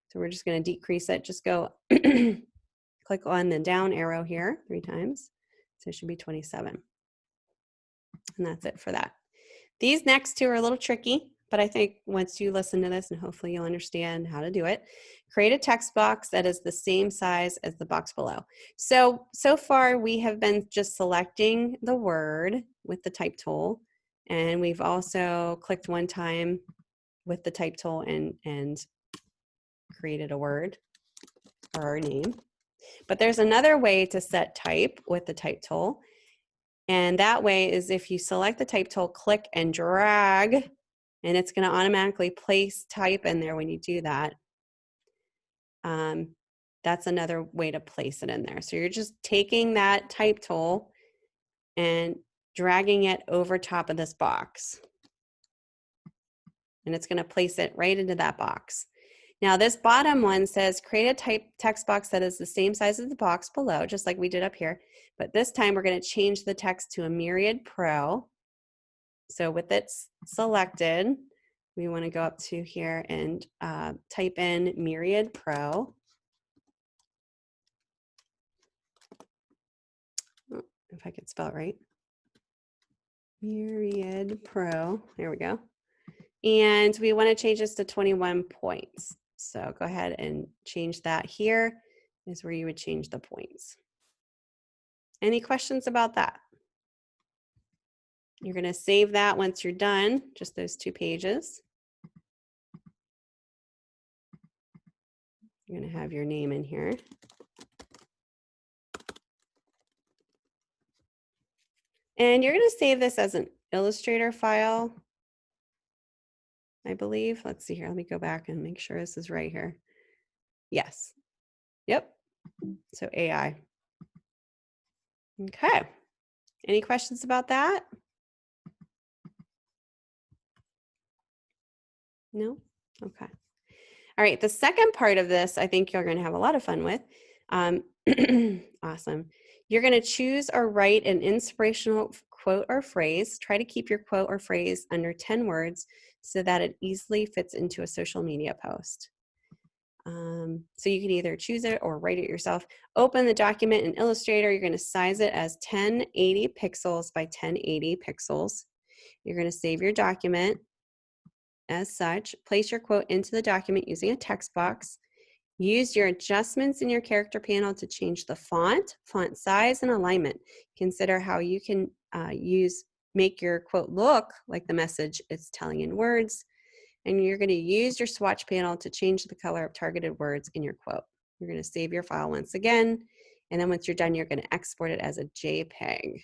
So we're just going to decrease it. Just go click on the down arrow here 3 times. So it should be 27. And that's it for that. These next 2 are a little tricky, but I think once you listen to this and hopefully you'll understand how to do it, create a text box that is the same size as the box below. So far we have been just selecting the word with the type tool, and we've also clicked 1 time with the type tool and created a word for our name. But there's another way to set type with the type tool. And that way is if you select the type tool, click and drag, and it's going to automatically place type in there when you do that. That's another way to place it in there. So you're just taking that type tool and dragging it over top of this box. And it's going to place it right into that box. Now this bottom one says create a type text box that is the same size as the box below, just like we did up here. But this time we're going to change the text to a Myriad Pro. So with it selected, we want to go up to here and type in Myriad Pro. Oh, if I could spell it right. Myriad Pro. There we go. And we want to change this to 21 points. So go ahead and change that. Here is where you would change the points. Any questions about that? You're going to save that once you're done, just those 2 pages. You're going to have your name in here. And you're going to save this as an Illustrator file, I believe. Let's see here. Let me go back and make sure this is right here. Yes. Yep. So AI. Okay. Any questions about that? No? Okay. All right. The second part of this, I think you're going to have a lot of fun with. Awesome. You're going to choose or write an inspirational quote or phrase. Try to keep your quote or phrase under 10 words so that it easily fits into a social media post. So you can either choose it or write it yourself. Open the document in Illustrator. You're going to size it as 1080 pixels by 1080 pixels. You're going to save your document as such. Place your quote into the document using a text box. Use your adjustments in your character panel to change the font size, and alignment. Consider how you can make your quote look like the message it's telling in words. And you're going to use your swatch panel to change the color of targeted words in your quote. You're going to save your file once again. And then once you're done, you're going to export it as a JPEG.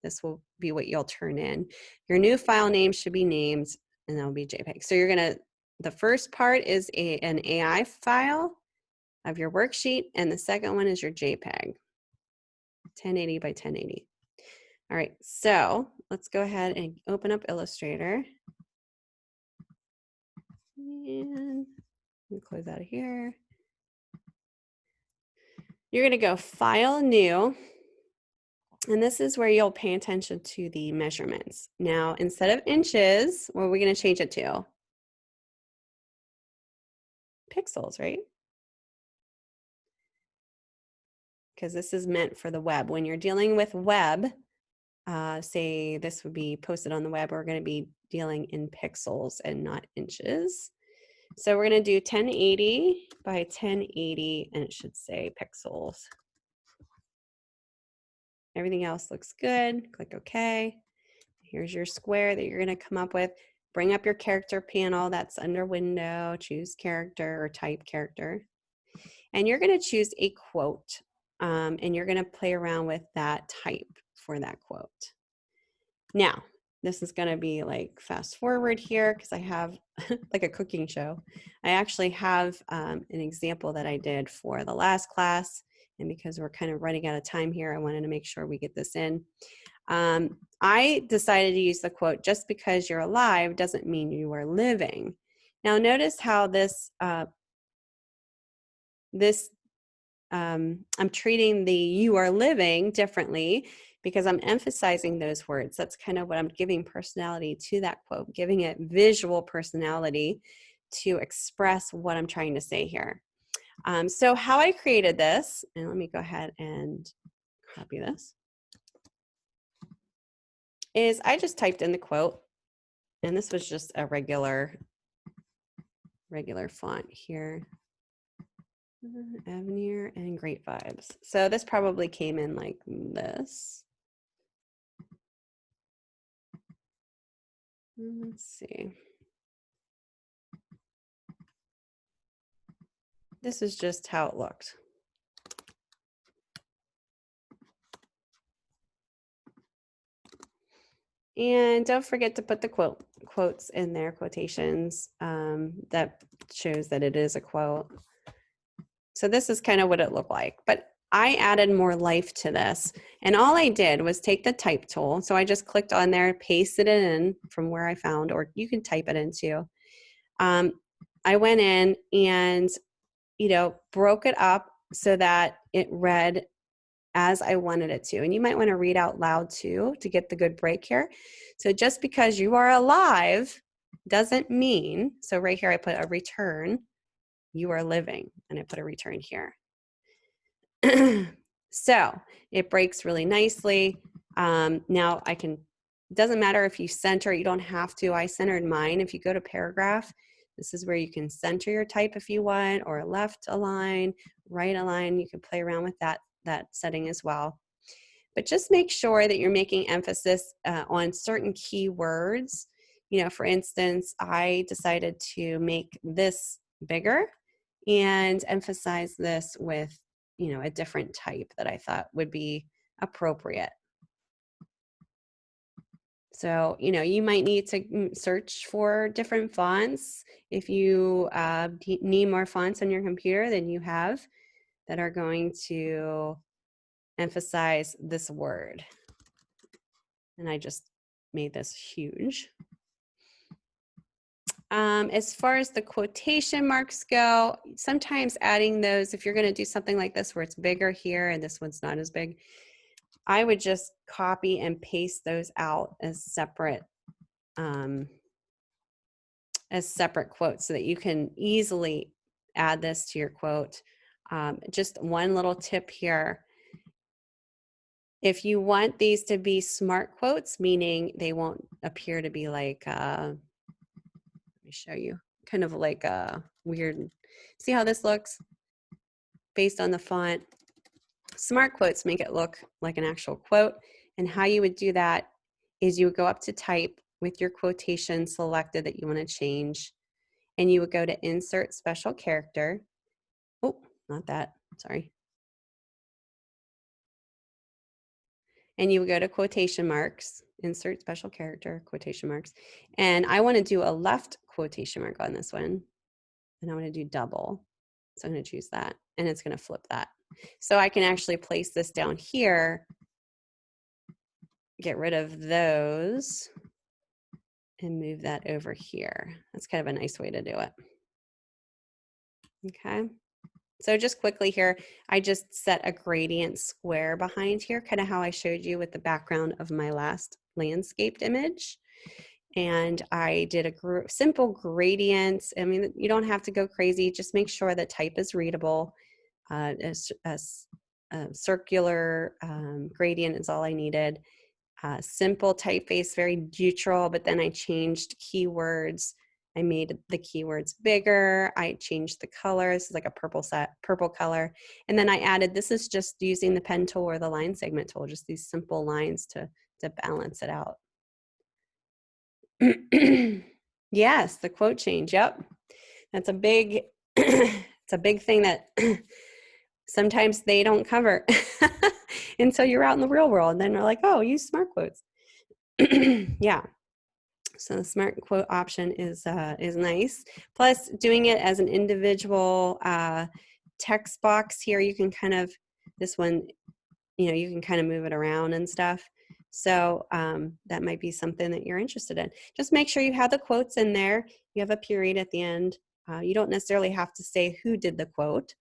This will be what you'll turn in. Your new file name should be named, and that'll be JPEG. So you're going to, the first part is an AI file of your worksheet, and the second one is your JPEG, 1080 by 1080. All right, so let's go ahead and open up Illustrator. And close out of here. You're going to go File, New, and this is where you'll pay attention to the measurements. Now, instead of inches, what are we going to change it to? Pixels, right? Because this is meant for the web. When you're dealing with web, say this would be posted on the web, we're going to be dealing in pixels and not inches. So we're going to do 1080 by 1080, and it should say pixels. Everything else looks good. Click OK. Here's your square that you're going to come up with. Bring up your character panel that's under Window. Choose character or type character. And you're going to choose a quote. And you're going to play around with that type for that quote. Now, this is going to be like fast forward here because I have like a cooking show. I actually have an example that I did for the last class. And because we're kind of running out of time here, I wanted to make sure we get this in. I decided to use the quote, just because you're alive doesn't mean you are living. Now notice how this, I'm treating the you are living differently because I'm emphasizing those words. That's kind of what I'm giving personality to that quote, giving it visual personality to express what I'm trying to say here. So how I created this, and let me go ahead and copy this, is I just typed in the quote, and this was just a regular font here. Avenir and Great Vibes. So this probably came in like this. Let's see. This is just how it looked. And don't forget to put the quotes in there, quotations. That shows that it is a quote. So this is kind of what it looked like, but I added more life to this. And all I did was take the type tool. So I just clicked on there, pasted it in from where I found, or you can type it in too. I went in and, broke it up so that it read as I wanted it to. And you might want to read out loud too to get the good break here. So just because you are alive doesn't mean, so right here I put a return, you are living, and I put a return here. So it breaks really nicely. Now doesn't matter if you center, you don't have to. I centered mine. If you go to paragraph, This is where you can center your type if you want, or left align, right align. You can play around with that setting as well. But just make sure that you're making emphasis on certain keywords. You know, for instance, I decided to make this bigger and emphasize this with, you know, a different type that I thought would be appropriate. So, you know, you might need to search for different fonts. If you need more fonts on your computer than you have that are going to emphasize this word. And I just made this huge. As far as the quotation marks go, sometimes adding those, if you're going to do something like this where it's bigger here and this one's not as big, I would just copy and paste those out as separate quotes so that you can easily add this to your quote. Just one little tip here. If you want these to be smart quotes, meaning they won't appear to be like, let me show you, kind of like a weird, see how this looks based on the font? Smart quotes make it look like an actual quote. And how you would do that is you would go up to type with your quotation selected that you want to change, and you would go to insert special character. Oh, not that, sorry. And you would go to quotation marks, insert special character, quotation marks. And I want to do a left quotation mark on this one. And I want to do double. So I'm going to choose that, and it's going to flip that. So I can actually place this down here, get rid of those, and move that over here. That's kind of a nice way to do it. Okay. So just quickly here, I just set a gradient square behind here, kind of how I showed you with the background of my last landscaped image. And I did a simple gradient. I mean, you don't have to go crazy. Just make sure the type is readable. A circular gradient is all I needed. Simple typeface, very neutral, but then I changed keywords. I made the keywords bigger. I changed the color. This is like a purple color. And then I added, this is just using the pen tool or the line segment tool, just these simple lines to balance it out. Yes, the quote change. Yep. That's a big, it's a big thing that sometimes they don't cover until you're out in the real world. And then they're like, oh, use smart quotes. Yeah. So the smart quote option is nice. Plus, doing it as an individual text box here, you can kind of, this one, you know, you can kind of move it around and stuff. So that might be something that you're interested in. Just make sure you have the quotes in there. You have a period at the end. You don't necessarily have to say who did the quote,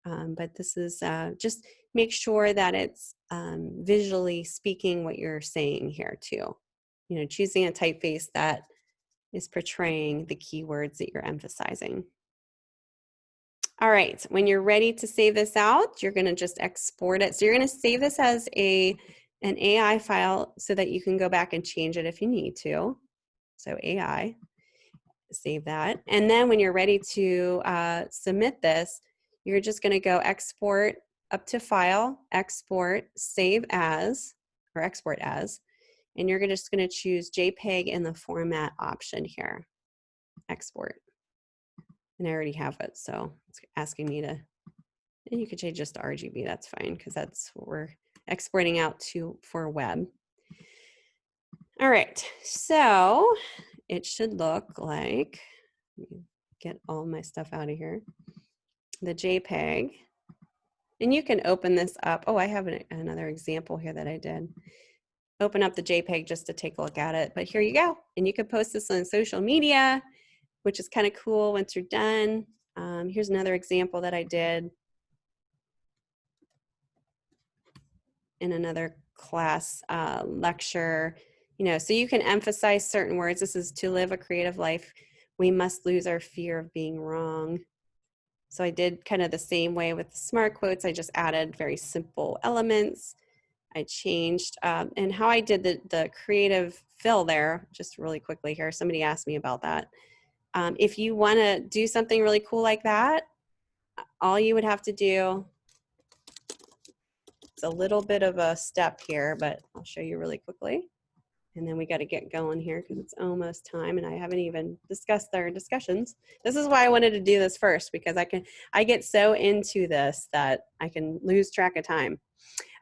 but this is just make sure that it's visually speaking what you're saying here too. You know, choosing a typeface that is portraying the keywords that you're emphasizing. All right, when you're ready to save this out, you're gonna just export it. So you're gonna save this as an AI file so that you can go back and change it if you need to. So AI, save that. And then when you're ready to submit this, you're just gonna go export up to file, export, save as, or export as, and you're just gonna choose JPEG in the format option here, export. And I already have it, so it's asking me to, and you could change just to RGB, that's fine, because that's what we're exporting out to for web. All right, so it should look like, let me get all my stuff out of here, the JPEG. And you can open this up. Oh, I have another example here that I did. Open up the JPEG just to take a look at it, but here you go. And you can post this on social media, which is kind of cool once you're done. Here's another example that I did in another class lecture. You know, so you can emphasize certain words. This is to live a creative life. We must lose our fear of being wrong. So I did kind of the same way with the smart quotes. I just added very simple elements. I changed, and how I did the creative fill there, just really quickly here, somebody asked me about that. If you want to do something really cool like that, all you would have to do, it's a little bit of a step here, but I'll show you really quickly. And then we got to get going here because it's almost time and I haven't even discussed their discussions. This is why I wanted to do this first, because I get so into this that I can lose track of time.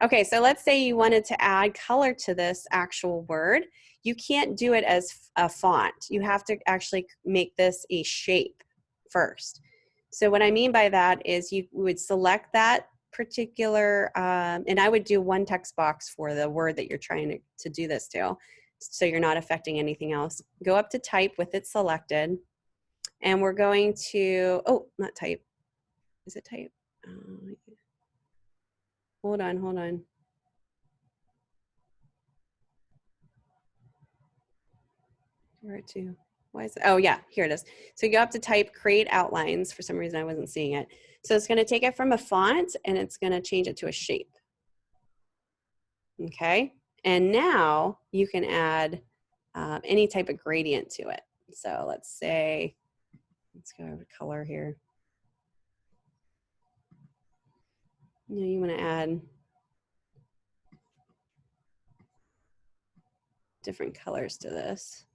Okay, so let's say you wanted to add color to this actual word. You can't do it as a font. You have to actually make this a shape first. So what I mean by that is you would select that particular, and I would do one text box for the word that you're trying to do this to, so you're not affecting anything else. Go up to type with it selected, and we're going to, oh, not type. Is it type? Hold on. Where to? Why is it? Oh yeah, here it is. So you go up to type, create outlines. For some reason I wasn't seeing it. So it's going to take it from a font and it's going to change it to a shape. Okay, and now you can add any type of gradient to it. So let's say, let's go over color here. You want to add different colors to this.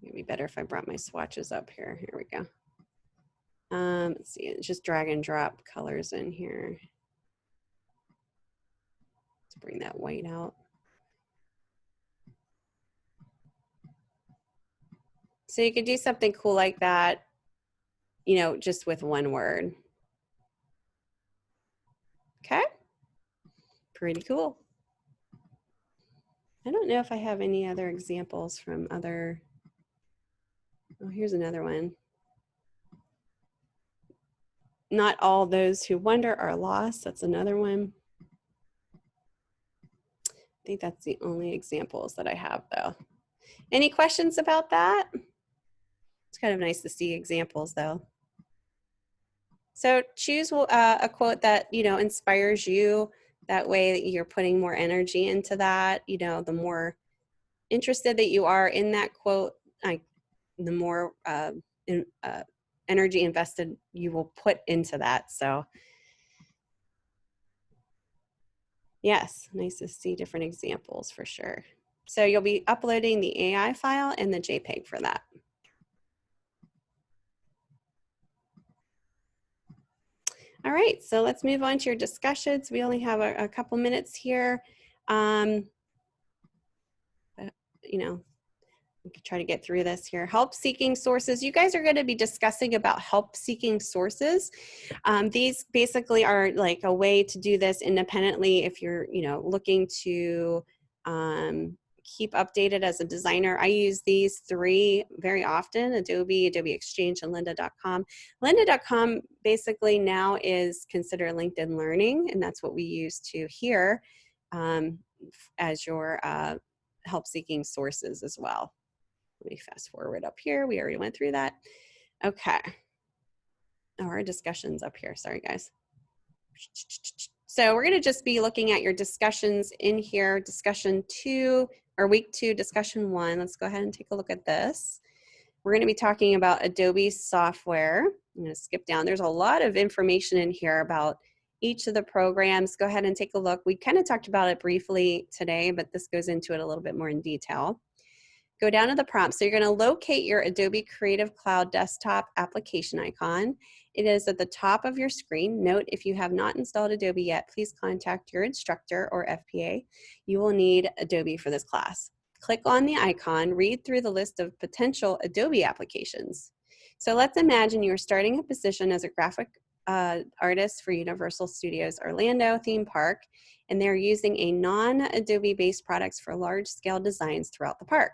It'd be better if I brought my swatches up here. Here we go. Let's see, it's just drag and drop colors in here. Let's bring that white out. So you could do something cool like that, you know, just with one word. Okay, pretty cool. I don't know if I have any other examples from other, oh, here's another one. Not all those who wonder are lost. That's another one. I think that's the only examples that I have though. Any questions about that? It's kind of nice to see examples though. So choose a quote that, you know, inspires you. That way you're putting more energy into that. You know, the more interested that you are in that quote, the more energy invested you will put into that. So yes, nice to see different examples for sure. So you'll be uploading the AI file and the JPEG for that. All right, so let's move on to your discussions. We only have a couple minutes here. You know, we could try to get through this here. Help-seeking sources. You guys are going to be discussing about help-seeking sources. These basically are like a way to do this independently if you're, you know, looking to keep updated as a designer. I use these three very often: Adobe, Adobe Exchange, and lynda.com. Lynda.com basically now is considered LinkedIn Learning, and that's what we use to here as your help-seeking sources as well. Let me fast forward up here. We already went through that. Okay. Oh, our discussion's up here. Sorry, guys. So we're going to just be looking at your discussions in here. Discussion 2, or week 2, discussion 1. Let's go ahead and take a look at this. We're going to be talking about Adobe software. I'm going to skip down. There's a lot of information in here about each of the programs. Go ahead and take a look. We kind of talked about it briefly today, but this goes into it a little bit more in detail. Go down to the prompt. So you're going to locate your Adobe Creative Cloud desktop application icon. It is at the top of your screen. Note, if you have not installed Adobe yet, please contact your instructor or FPA. You will need Adobe for this class. Click on the icon, read through the list of potential Adobe applications. So let's imagine you're starting a position as a graphic artist for Universal Studios Orlando theme park, and they're using a non-Adobe based products for large-scale designs throughout the park.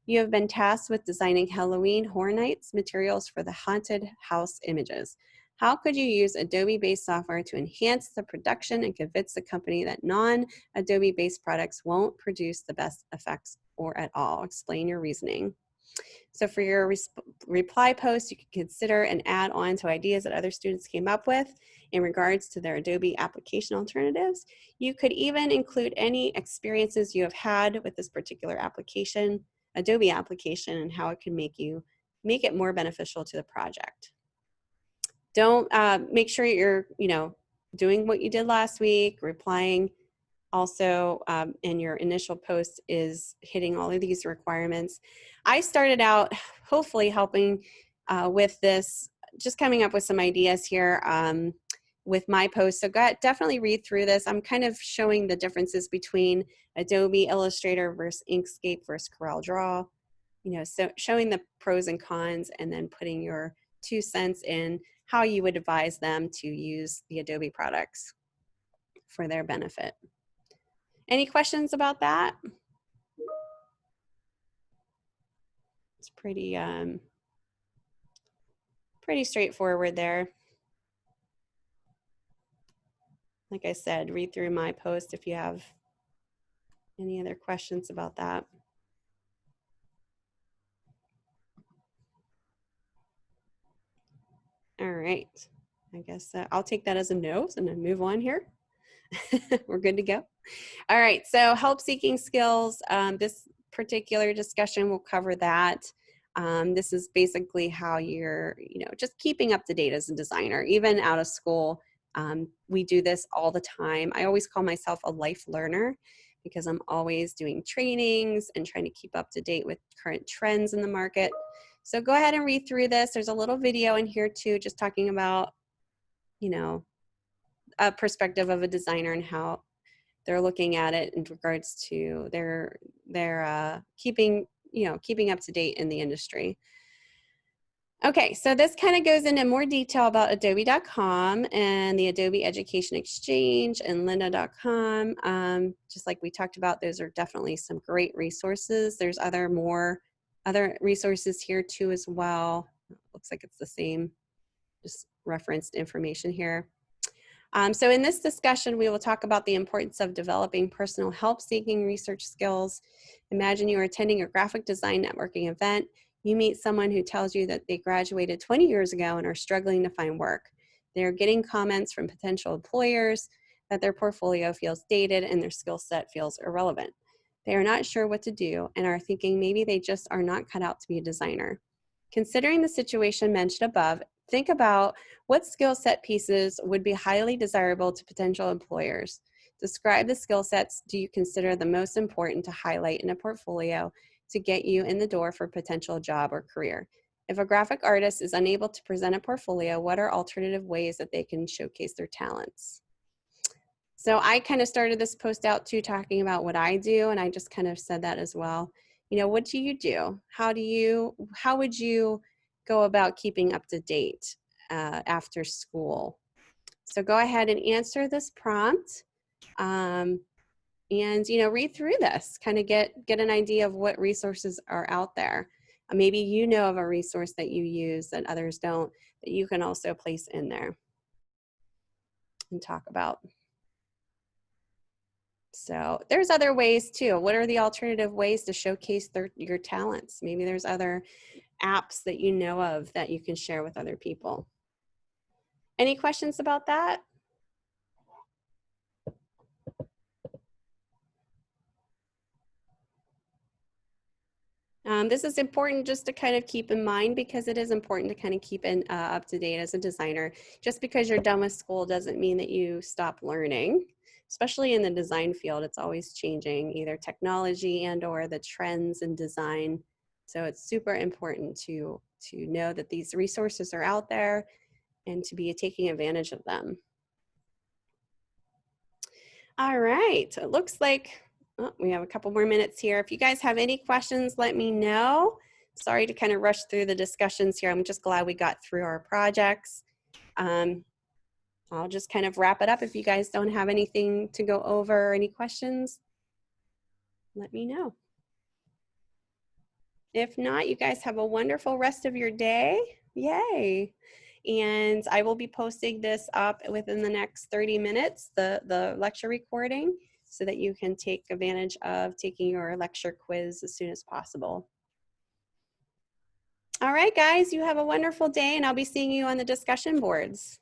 You have been tasked with designing Halloween Horror Nights materials for the haunted house images. How could you use Adobe-based software to enhance the production and convince the company that non-Adobe-based products won't produce the best effects or at all? Explain your reasoning. So for your reply post, you could consider and add on to ideas that other students came up with in regards to their Adobe application alternatives. You could even include any experiences you have had with this particular application. Adobe application and how it can make it more beneficial to the project. Don't make sure you're, doing what you did last week, replying also in your initial post is hitting all of these requirements. I started out hopefully helping with this, just coming up with some ideas here with my post. So definitely read through this. I'm kind of showing the differences between Adobe Illustrator versus Inkscape versus CorelDRAW, so showing the pros and cons and then putting your 2 cents in how you would advise them to use the Adobe products for their benefit. Any questions about that? It's pretty straightforward there. Like I said, read through my post if you have any other questions about that. All right, I guess I'll take that as a no and then move on here. We're good to go. All right, so help seeking skills. This particular discussion will cover that. This is basically how you're, just keeping up to date as a designer, even out of school. We do this all the time. I always call myself a life learner because I'm always doing trainings and trying to keep up to date with current trends in the market. So go ahead and read through this. There's a little video in here too, just talking about, a perspective of a designer and how they're looking at it in regards to their keeping up to date in the industry. Okay, so this kind of goes into more detail about adobe.com and the Adobe Education Exchange and lynda.com. Just like we talked about, those are definitely some great resources. There's other resources here too as well. Looks like it's the same, just referenced information here. So in this discussion, we will talk about the importance of developing personal help-seeking research skills. Imagine you are attending a graphic design networking event. You meet someone who tells you that they graduated 20 years ago and are struggling to find work. They're getting comments from potential employers that their portfolio feels dated and their skill set feels irrelevant. They are not sure what to do and are thinking maybe they just are not cut out to be a designer. Considering the situation mentioned above, think about what skill set pieces would be highly desirable to potential employers. Describe the skill sets do you consider the most important to highlight in a portfolio to get you in the door for a potential job or career. If a graphic artist is unable to present a portfolio, what are alternative ways that they can showcase their talents? So I kind of started this post out too, talking about what I do, and I just kind of said that as well. What do you do? How would you go about keeping up to date after school? So go ahead and answer this prompt, and read through this, kind of get an idea of what resources are out there. Maybe you know of a resource that you use that others don't, that you can also place in there and talk about. So there's other ways too. What are the alternative ways to showcase your talents? Maybe there's other apps that you know of that you can share with other people. Any questions about that? This is important just to kind of keep in mind because it is important to kind of keep up to date as a designer. Just because you're done with school doesn't mean that you stop learning, especially in the design field. It's always changing, either technology and or the trends in design. So it's super important to know that these resources are out there and to be taking advantage of them. All right, it looks like we have a couple more minutes here. If you guys have any questions, let me know. Sorry to kind of rush through the discussions here. I'm just glad we got through our projects. I'll just kind of wrap it up. If you guys don't have anything to go over or any questions, let me know. If not, you guys have a wonderful rest of your day. Yay. And I will be posting this up within the next 30 minutes, the lecture recording, so that you can take advantage of taking your lecture quiz as soon as possible. All right, guys, you have a wonderful day, and I'll be seeing you on the discussion boards.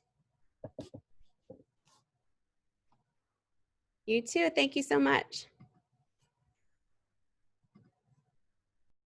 You too. Thank you so much.